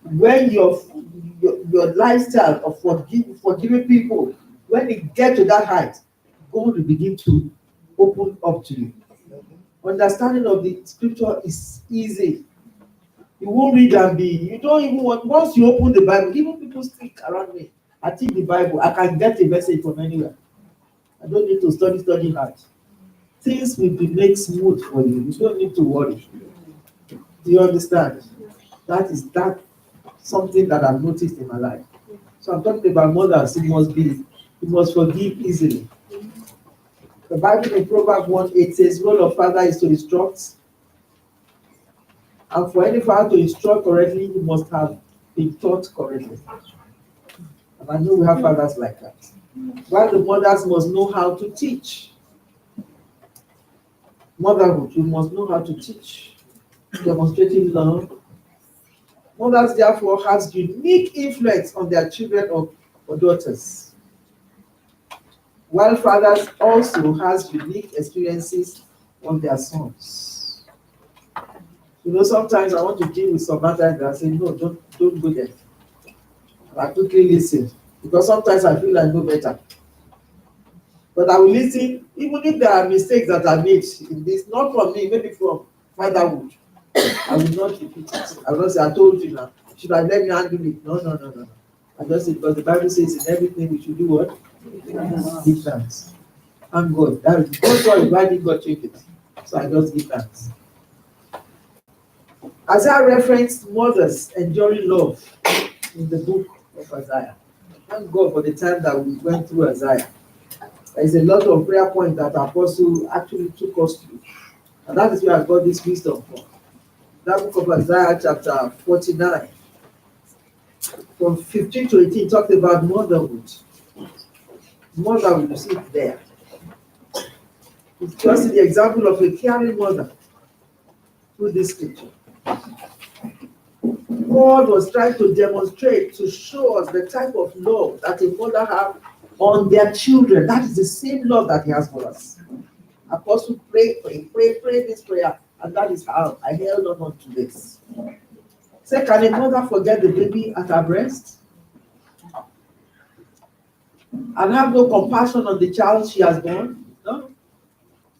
When your lifestyle of forgiving people, when you get to that height, God will begin to open up to you. Understanding of the scripture is easy. You won't read and you don't even want, once you open the Bible, even people speak around me, I think the Bible, I can get a message from anywhere. I don't need to study hard. Things will be made smooth for you. You don't need to worry. Do you understand? That is something that I've noticed in my life. So I'm talking about mothers. You must forgive easily. The Bible in Proverbs 1:8 says, role of father is to instruct. And for any father to instruct correctly, he must have been taught correctly. And I know we have fathers like that. While the mothers must know how to teach. Motherhood, you must know how to teach. Demonstrating love. Mothers, therefore, has unique influence on their children or daughters. While fathers also has unique experiences on their sons. Sometimes I want to deal with some matters that I say, no, don't go there. And I quickly listen. Because sometimes I feel I know better. But I will listen, even if there are mistakes that I made in this, not from me, maybe from fatherhood. I will not repeat it. I will not say, I told you now. Should I let me handle it? No. I just say, because the Bible says in everything we should do what? Give thanks. Thank God. That is God, why did God change it? So I just give thanks. Isaiah referenced mothers enduring love in the book of Isaiah. Thank God for the time that we went through Isaiah. There is a lot of prayer points that our apostle actually took us through. And that is where I got this wisdom from. That book of Isaiah chapter 49, from 15 to 18, talked about motherhood. Motherhood, you see it there. It's just the example of a caring mother through this scripture. God was trying to demonstrate, to show us the type of love that a mother has on their children. That is the same love that he has for us. Apostle pray this prayer, and that is how I held on to this. Say, can a mother forget the baby at her breast? And have no compassion on the child she has born? No.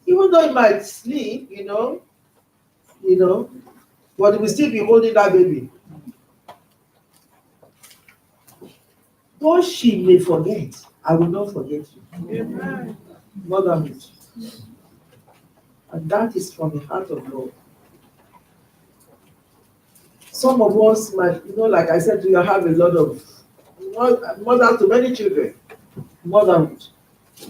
Even though it might sleep, but you will still be holding that baby. Though she may forget, I will not forget you. Amen. Motherhood. And that is from the heart of love. Some of us might, like I said to you, I have a lot of mothers to many children. Motherhood.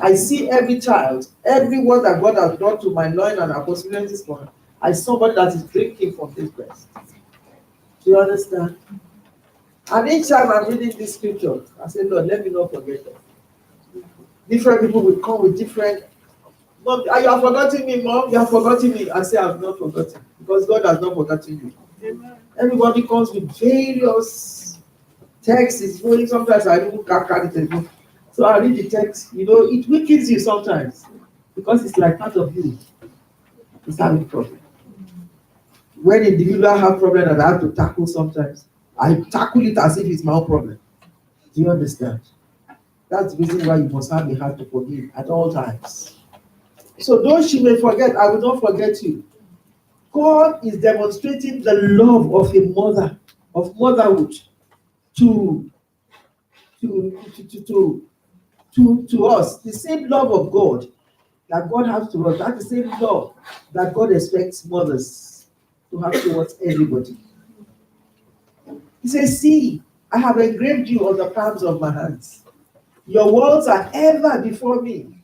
I see every child, everyone that God has brought to my loin and possibilities for her. I saw somebody that is drinking from this breast. Do you understand? And each time I'm reading this scripture, I say, Lord, let me not forget them. Different people will come with different. Mom, you have forgotten me, Mom. You have forgotten me. I say, I have not forgotten, because God has not forgotten you. Amen. Everybody comes with various texts. Sometimes I don't carry it. So I read the text. It weakens you sometimes, because it's like part of you is having problem. When individuals have problem that I have to tackle sometimes, I tackle it as if it's my own problem. Do you understand? That's the reason why you must have the heart to forgive at all times. So though she may forget, I will not forget you. God is demonstrating the love of a mother, of motherhood, to us. The same love of God that God has to us. That's the same love that God expects mothers to have towards everybody. He says, see, I have engraved you on the palms of my hands. Your words are ever before me.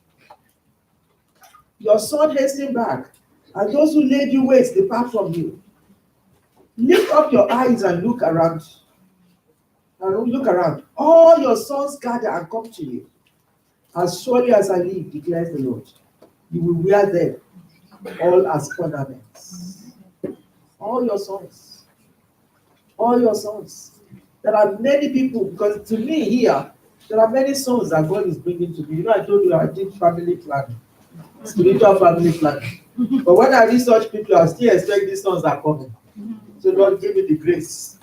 Your son hasten back, and those who laid you waste depart from you. Lift up your eyes and look around. All your sons gather and come to you. As surely as I live, declares the Lord, you will wear them all as ornaments. All your sons. All your sons. There are many people, because to me here, there are many sons that God is bringing to me. I told you I did family planning, spiritual family planning. But when I research people, I still expect these sons are coming. So Lord, give me the grace.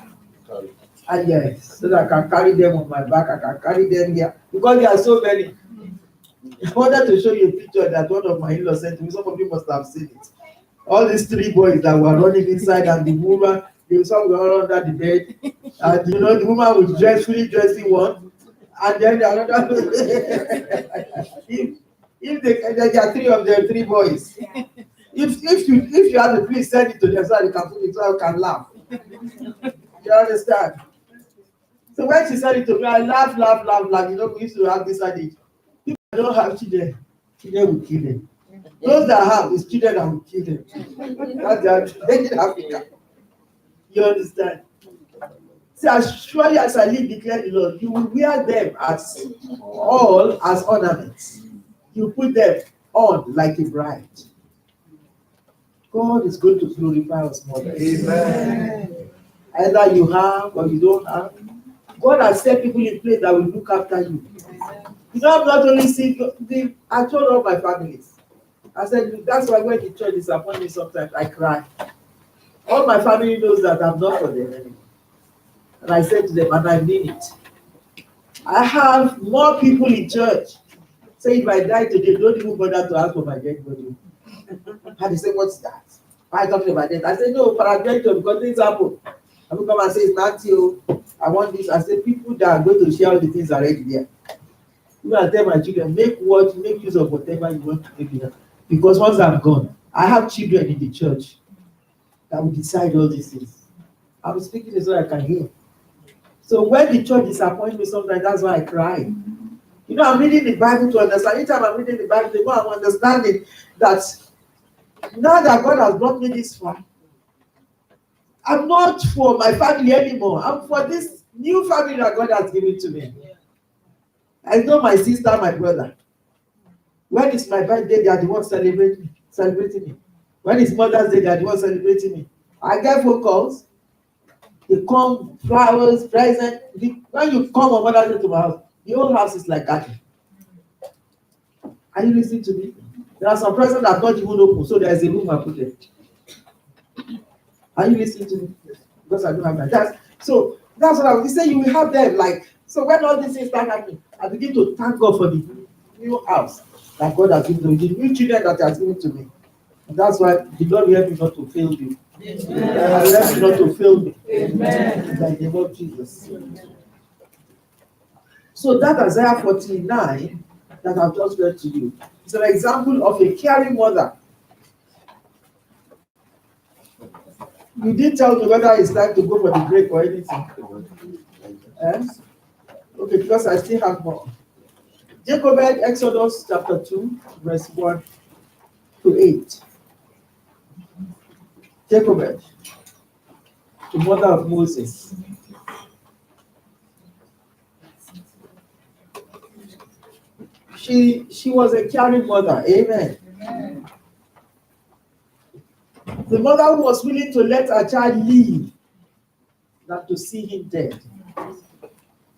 And yes, so that I can carry them on my back, I can carry them here. Because there are so many. I wanted to show you a picture that one of my in-laws sent to me. Some of you must have seen it. All these 3 boys that were running inside, and the woman, some were under the bed. And the woman was fully dressing one. And then the another. if there are 3 of them, 3 boys. If you have to, please send it to them so they can put it so I can laugh. You understand? So when she said it to me, I laugh. We used to have this adage. People that don't have children will kill them. Those that have is children that will kill them. That's the in Africa. You understand? So as surely as I live, declare the Lord, you will wear them as ornaments. You put them on like a bride. God is going to glorify us, mothers. Amen. Either you have or you don't have. God has set people in place that will look after you. I've not only seen, I told all my families. I said, that's why when the church disappoints me sometimes, I cry. All my family knows that I'm not for them anymore. And I said to them, and I mean it. I have more people in church say if I die today, don't even bother to ask for my dead body. And they say, what's that? Why are you talking about that? I said, no, paradventure, because things happen. I will come and say, it's not you. I want this. I said, people that are going to share all the things already there. You will tell my children, make use of whatever you want to make it. Because once I'm gone, I have children in the church that will decide all these things. I'm speaking so I can hear. So when the church disappoints me sometimes, that's why I cry. I'm reading the Bible to understand. Anytime I'm reading the Bible, the more I'm understanding that now that God has brought me this far, I'm not for my family anymore. I'm for this new family that God has given to me. I know my sister, my brother. When it's my birthday, they are the ones celebrating me. When it's Mother's Day, they are the ones celebrating me. I get phone calls. They come, flowers, presents. When you come on Mother's Day to my house, the whole house is like that. Are you listening to me? There are some presents that not even open, so there is a room I put there. Are you listening to me? Because I don't have that. So that's what I was saying. You will have them so when all these things start happening, I begin to thank God for the new house that God has given to me, the new children that He has given to me. And that's why the Lord will help me not to fail you. And let me not to fail me. Amen. In the name of Jesus. So that Isaiah 49 that I've just read to you is an example of a caring mother. You didn't tell me whether it's time to go for the break or anything. Okay, because I still have more. Jacob read Exodus chapter 2, verse 1 to 8. Jacob, the mother of Moses. She was a caring mother. Amen. Amen. The mother who was willing to let her child live than to see him dead.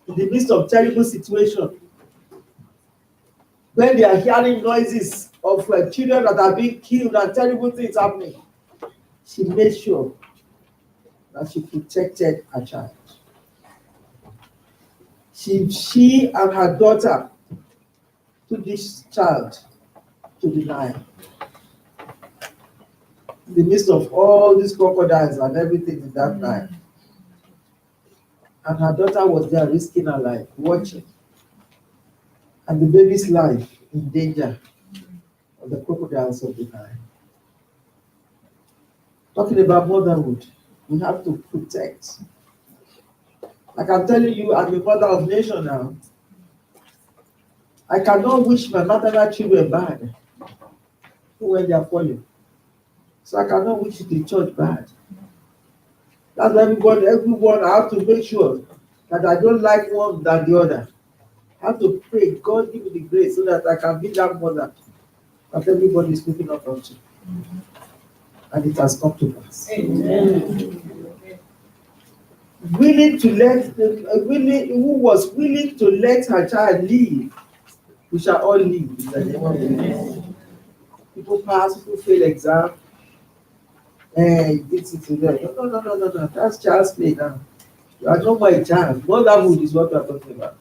In the midst of terrible situation, when they are hearing noises of children that are being killed and terrible things happening, she made sure that she protected her child. She and her daughter took this child to the Nile. In the midst of all these crocodiles and everything in that Nile. And her daughter was there risking her life, watching. And the baby's life in danger of the crocodiles of the Nile. Talking about motherhood, we have to protect. Like I'm telling you, I'm a mother of nation now. I cannot wish my maternal children bad when they are falling. So I cannot wish the church bad. That's why everyone, I have to make sure that I don't like one than the other. I have to pray, God give me the grace so that I can be that mother that everybody is looking up onto. And it has come to pass. Amen. Who was willing to let her child live, we shall all live. People pass, people fail exam. It's no. That's child's play now. You are not my child. Motherhood is what we are talking about.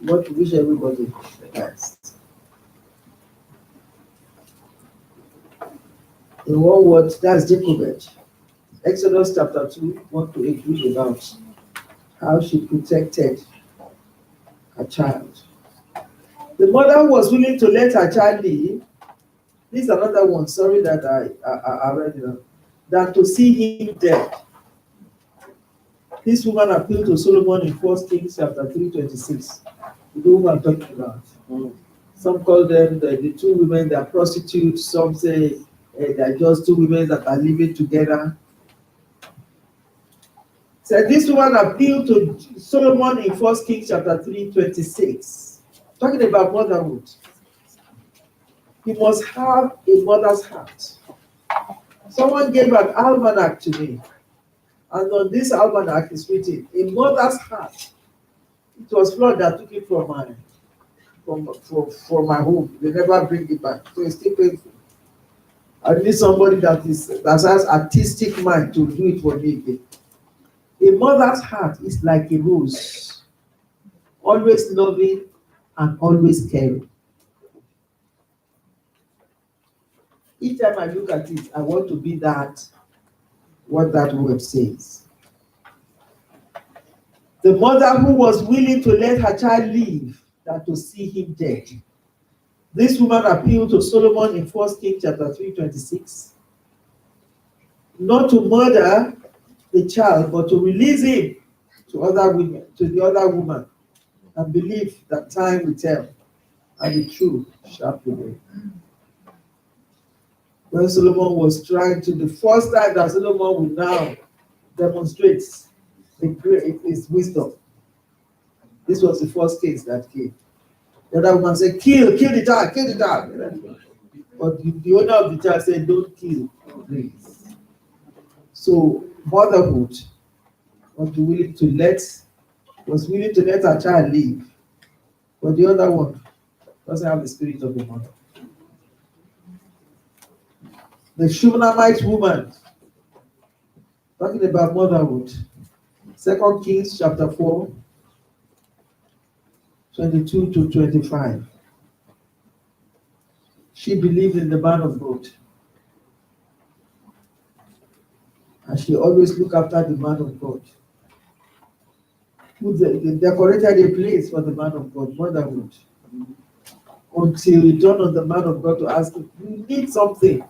What we wish everybody the best. In one word, that's Jacob. Exodus chapter 2, 1 to 8, read about how she protected her child. The mother who was willing to let her child live, this is another one, sorry that I read it, than to see him dead. This woman appealed to Solomon in 1 Kings chapter 3:26. The woman I'm talking about. Some call them the two women that are prostitutes, some say they are just two women that are living together. So this woman appealed to Solomon in 1 Kings chapter 3:26. Talking about motherhood. You must have a mother's heart. Someone gave an almanac to me. And on this almanac is written, a mother's heart. It was Lord that took it from my home. They never bring it back. So it's still painful. I need somebody that has artistic mind to do it for me again. A mother's heart is like a rose, always loving and always caring. Each time I look at it, I want to be that, what that word says. The mother who was willing to let her child live than to see him dead. This woman appealed to Solomon in 1 Kings chapter 3:26, not to murder the child, but to release him to other women, to the other woman, and believe that time will tell, and the truth shall prevail. When Solomon was trying to, the first time that Solomon will now demonstrate his wisdom, this was the first case that came. The other woman said, kill the child. But the owner of the child said, don't kill, please. So motherhood was willing to let her child live. But the other one doesn't have the spirit of the mother. The Shunammite woman, talking about motherhood. 2 Kings chapter 4, 22 to 25. She believed in the man of God. And she always looked after the man of God. They decorated a place for the man of God, motherhood. Until it dawned on the man of God to ask him, you need something.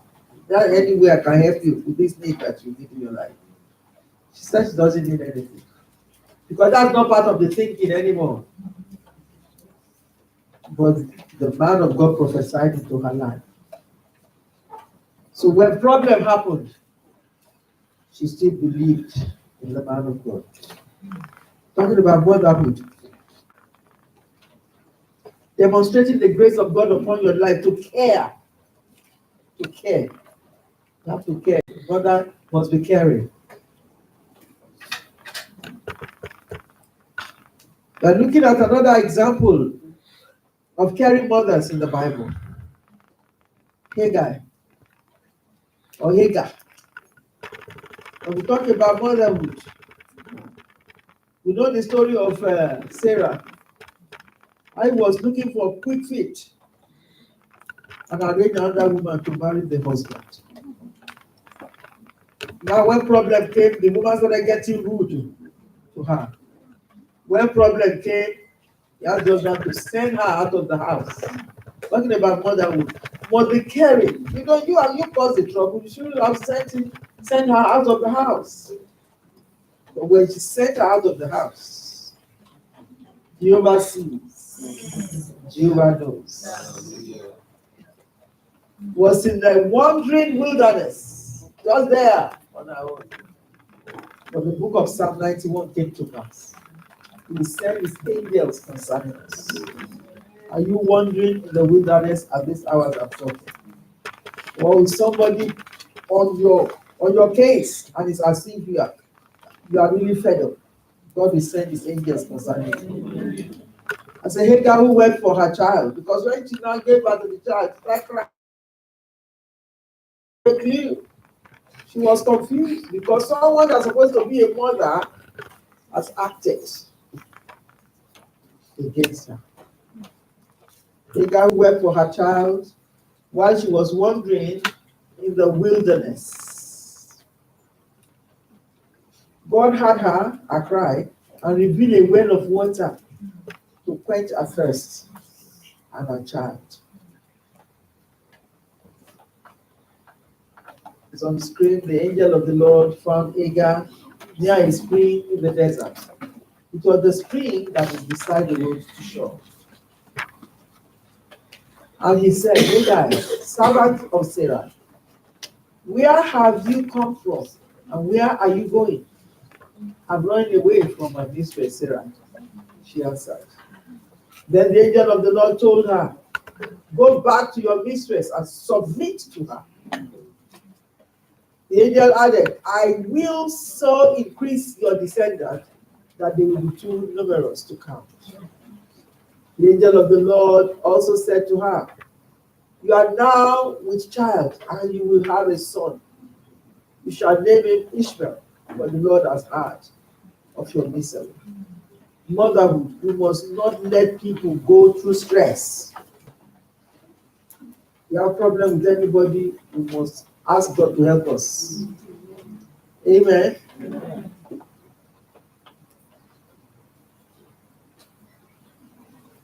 That any way I can help you with this need that you need in your life. She said she doesn't need anything. Because that's not part of the thinking anymore. But the man of God prophesied into her life. So when problem happened, she still believed in the man of God. Talking about motherhood. Demonstrating the grace of God upon your life to care. To care. You have to care. Mother must be caring. We are looking at another example of caring mothers in the Bible. Hagar. Or Hagar. When we talk about motherhood, we know the story of Sarah. I was looking for a quick fit and arranged another woman to marry the husband. Now, when problem came, the woman started getting rude to her. When problem came, he had just got to send her out of the house. Talking about motherhood, must be caring. You know, you caused the trouble. You shouldn't have sent her out of the house. But when she sent her out of the house, Jehovah sees, Jehovah knows. Was in the wandering wilderness, just there on our own. But the book of Psalm 91 came to pass. He will send his angels concerning us. Are you wandering in the wilderness at this hour I'm talking? Or is somebody on your case and it's as if you are really fed up? God will send his angels concerning you. I say Hagar who wept for her child, because when she now gave birth to the child, she was confused because someone that's supposed to be a mother has acted against her. Hagar wept for her child while she was wandering in the wilderness. God heard her cry and revealed a well of water to quench her thirst and her child. It's on the screen. The angel of the Lord found Hagar near a spring in the desert. It was the spring that is beside the road to shore. And he said, Hagar, servant of Sarah, where have you come from? And where are you going? I'm running away from my mistress Sarah, she answered. Then the angel of the Lord told her, go back to your mistress and submit to her. The angel added, I will so increase your descendants that they will be too numerous to count. The angel of the Lord also said to her, you are now with child, and you will have a son. You shall name him Ishmael, for the Lord has heard of your misery. Motherhood, we must not let people go through stress. You have a problem with anybody, we must ask God to help us. Amen.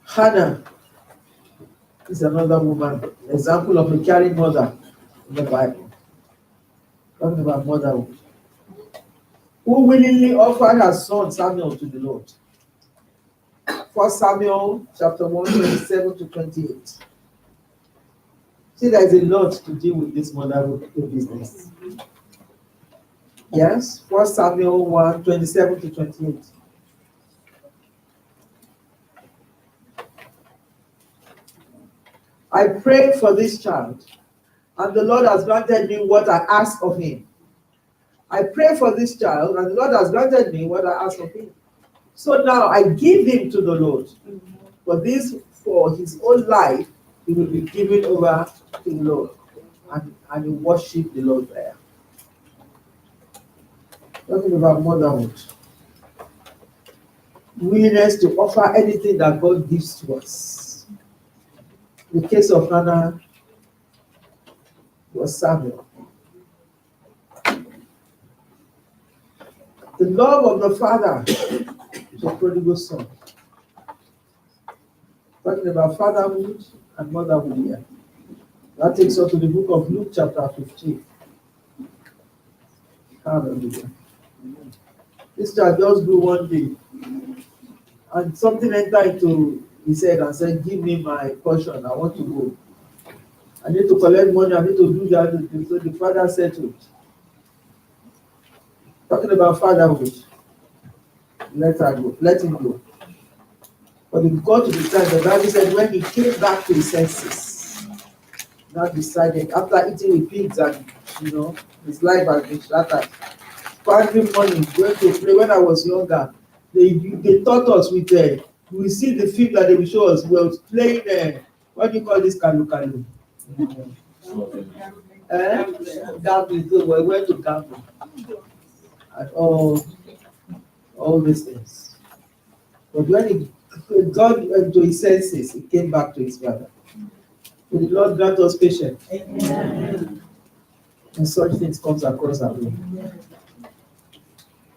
Hannah is another woman, example of a caring mother in the Bible. Talking about motherhood. Who willingly offered her son Samuel to the Lord. 1 Samuel chapter 1, 27 to 28. See, there is a lot to deal with this motherhood business. Yes, 1 Samuel 1, 27 to 28. I prayed for this child, and the Lord has granted me what I asked of him. I pray for this child, and the Lord has granted me what I asked of him. So now I give him to the Lord. For this, for his own life, he will be given over to the Lord, and he worship the Lord there. Talking about motherhood. Willingness to offer anything that God gives to us. The case of Hannah was Samuel. The love of the Father to a prodigal son. Talking about fatherhood and motherhood here. That takes us to the book of Luke, chapter 15. Hallelujah. This child just grew one day, and something entered into his head and said, "Give me my portion. I want to go. I need to collect money. I need to do that." So the father settled. Talking about fatherhood, let her go. Let him go. But it got to the time, the Bible said, when he came back to his senses, now decided, after eating with pigs and, his life has been shattered, squandering money, going to play. When I was younger, they taught us with, we see the film that they will show us, we were playing, what do you call this, kalu kalu? Gambling. So we went to gamble. And all these things. But when he got into his senses, he came back to his father. So the Lord grant us patience. Amen. And such things comes across our way.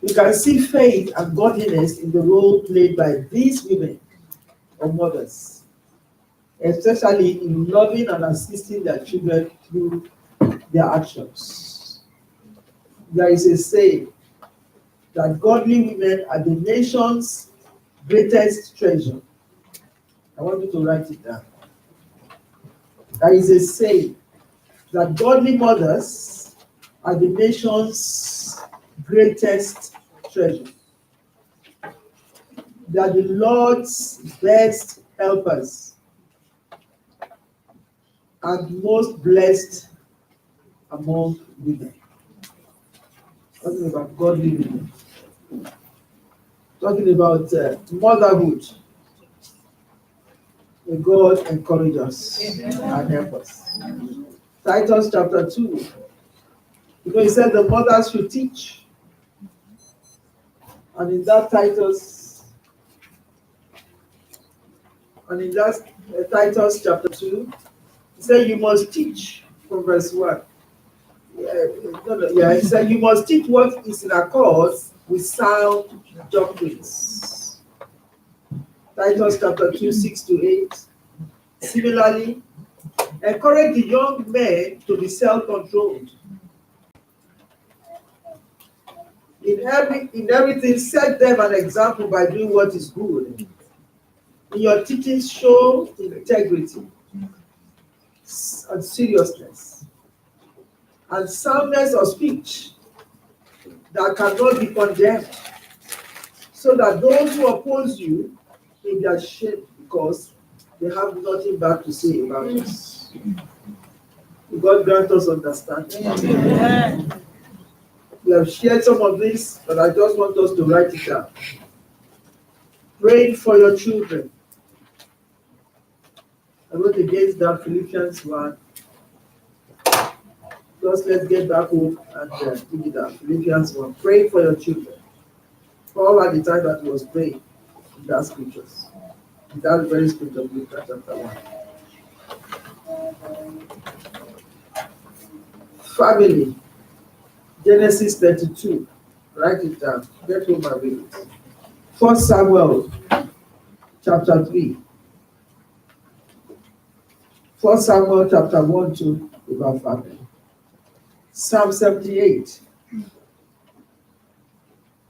You can see faith and godliness in the role played by these women or mothers, especially in loving and assisting their children through their actions. There is a saying that godly women are the nation's greatest treasure. I want you to write it down. There is a saying that godly mothers are the nation's greatest treasure. They are the Lord's best helpers and most blessed among women. Talking about godly women. Talking about motherhood. May God encourage us and help us. Titus chapter 2. He said the mothers should teach. And in that Titus chapter 2, he said you must teach from verse 1. He said you must teach what is in accord with sound doctrines. Titus chapter 2, 6-8. Similarly, encourage the young men to be self-controlled. In everything, set them an example by doing what is good. In your teaching, show integrity and seriousness and soundness of speech that cannot be condemned, so that those who oppose you may be ashamed because they have nothing bad to say about us. God grant us understanding. Amen. We have shared some of this, but I just want us to write it down. Praying for your children. I wrote against that Philippians 1. Just let's get back home and dig it out. Philippians 1. Praying for your children. Paul at the time that he was praying in that scriptures. In that very scripture of Luke chapter 1. Family. Genesis 32. Write it down. Get home and read it. 1 Samuel chapter 3. 1 Samuel chapter 1 to about family. Psalm 78.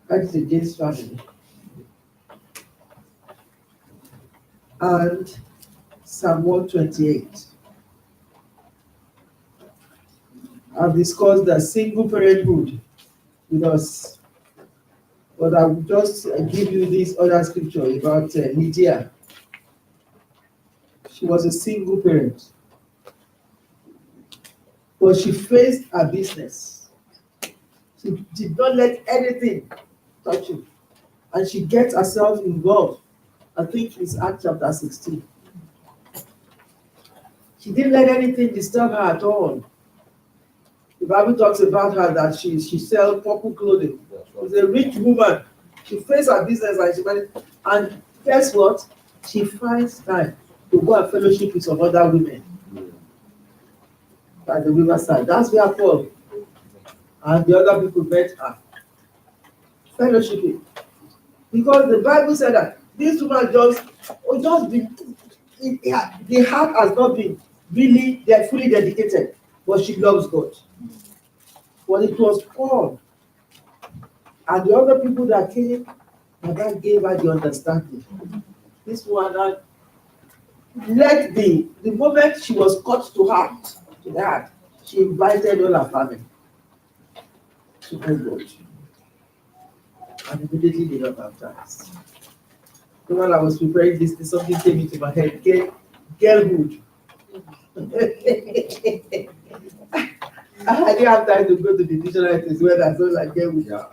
That is against family. And Psalm 128. I've discussed the single parenthood with us, but I will just give you this other scripture about Lydia. She was a single parent, but she faced her business. She did not let anything touch her, and she gets herself involved. I think it's Acts chapter 16. She didn't let anything disturb her at all. The Bible talks about her that she sells purple clothing. She's a rich woman. She faced her business and she managed. And guess what? She finds time to go and fellowship with some other women by the riverside. That's where Paul and the other people met her. fellowshipping. Because the Bible said that this woman just been, the heart has not been really fully dedicated, but she loves God. But it was Paul and the other people that came that gave her the understanding. This one led the moment she was cut to the heart, she invited all her family to know God. And immediately they got baptized. So while I was preparing this, something came into my head. Girlhood. I didn't have time to go to the dictionary to swear that sounds like girlhood. Yeah,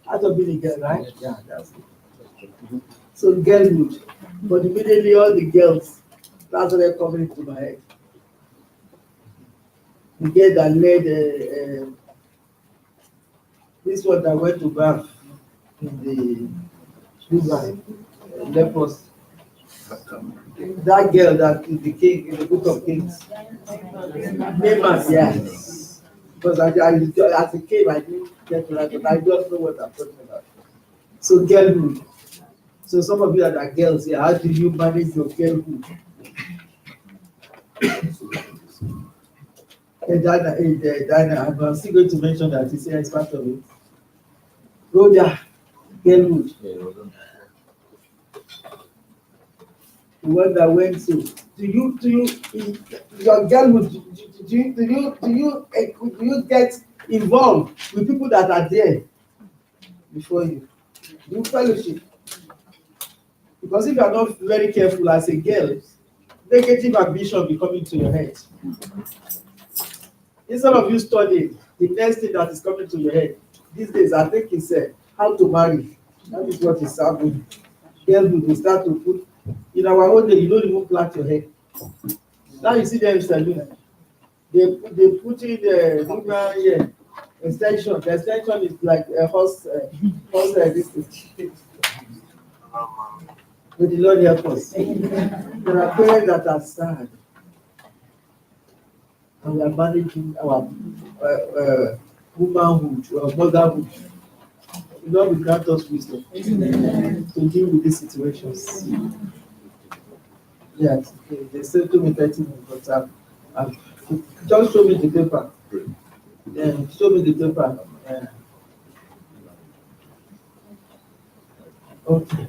out of being a girl, right? Yeah, that's it. So girlhood. But immediately all the girls, that's what they're coming into my head. The girl that led this one that went to bath in the river, lepers. That girl that is the king in the book of Kings. Naaman, yes. Because as a king, I didn't get to that, but I just know what I'm talking about. So girlhood. So some of you are that girls here. How do you manage your girlhood? Dana, I'm still going to mention that he said it's part of it. Rhoda, girlhood. The one that went to. Do you your girlhood? Do you get involved with people that are there before you? You fellowship. Because if you are not very careful as a girl, negative ambition will come into your head. Instead of you studying, the next thing that is coming to your head these days, I think is how to marry. That is what is happening. Girlhood will start to put in our own day. You don't even plait your hair. Now you see them salon. They put in the woman extension. The extension is like a horse this. May the Lord help us. There are parents that are sad, and we are managing our womanhood, our motherhood. The Lord will grant us wisdom to deal with these situations. Yes, they said to me 30 minutes, but just show me the paper. Show me the paper. Okay.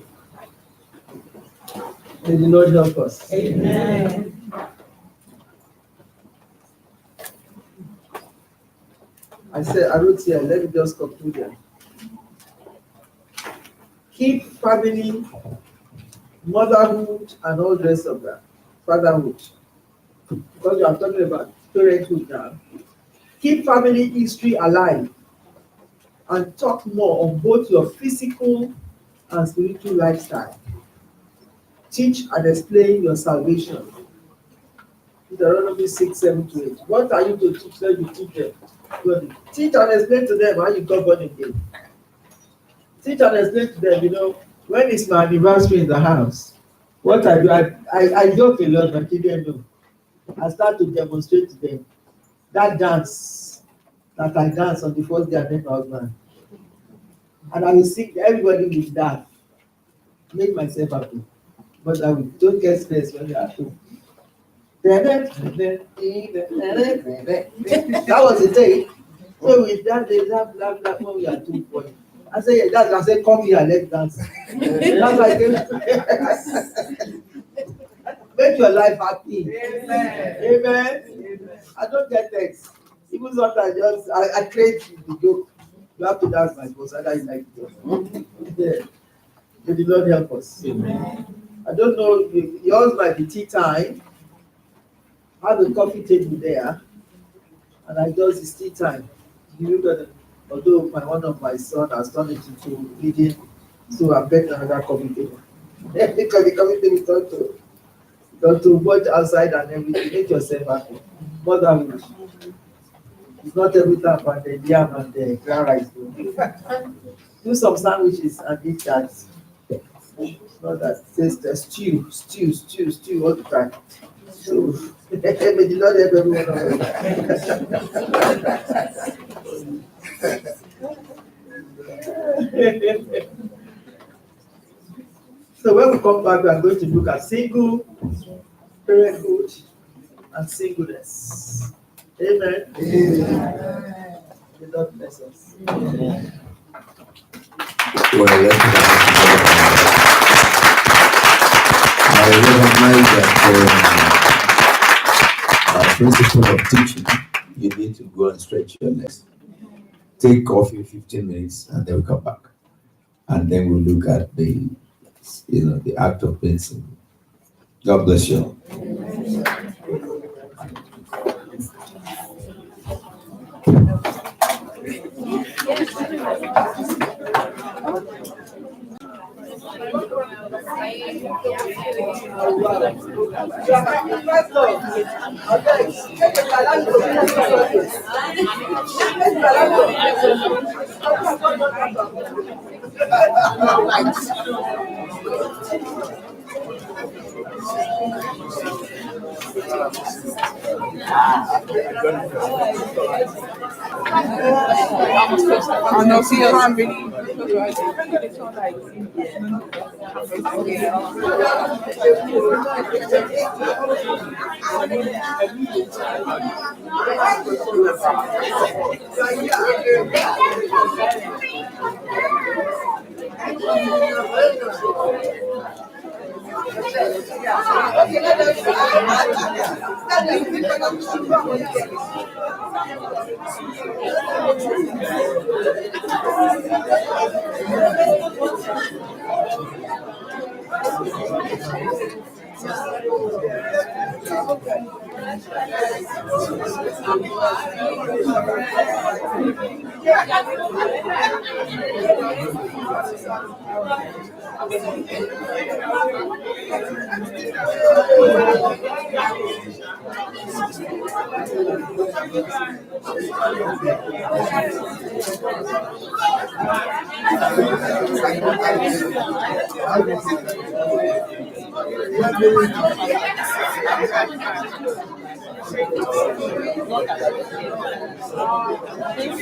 May the Lord help us. Amen. I wrote here, let me just conclude here. Keep family, motherhood, and all the rest of that. Fatherhood. Because you are talking about parenthood now. Keep family history alive and talk more on both your physical and spiritual lifestyle. Teach and explain your salvation. Deuteronomy 6:7-8. What are you to teach them? You teach them. Teach and explain to them how you got born again. Teach and explain to them, when is my anniversary in the house? What I do, I joke a lot, my children know. I start to demonstrate to them that dance that I dance on the first day I met my husband. And I will sing, everybody will dance. Make myself happy. But I don't get stressed when they are at home. That was the day. So with that, they laugh when we are 2 boys. I say, come here, let's dance. That's like make your life happy. Amen. Amen. I don't get text. Even sometimes I create the joke. You have to dance my boss, I don't like it. Yeah. May the Lord help us. Amen. I don't know, yours might be tea time. I have a coffee table there, and I do it's tea time. Although one of my sons has turned it into reading, so I bet another coffee table. Because the coffee table is not to watch outside and everything. Make yourself happy. Motherhood. It's not every time about the yam and the ground rice. Do some sandwiches and eat that. It's not that. It's the stew all the time. So, may the Lord help everyone of us. So when we come back, we are going to look at single parenthood and singleness. Amen. Amen. The Lord bless us. Amen. Well, I recognize that principle of teaching, you need to go and stretch your legs. Take coffee 15 minutes and then we come back. And then we'll look at the act of being single. God bless you. I know, see, I'm really.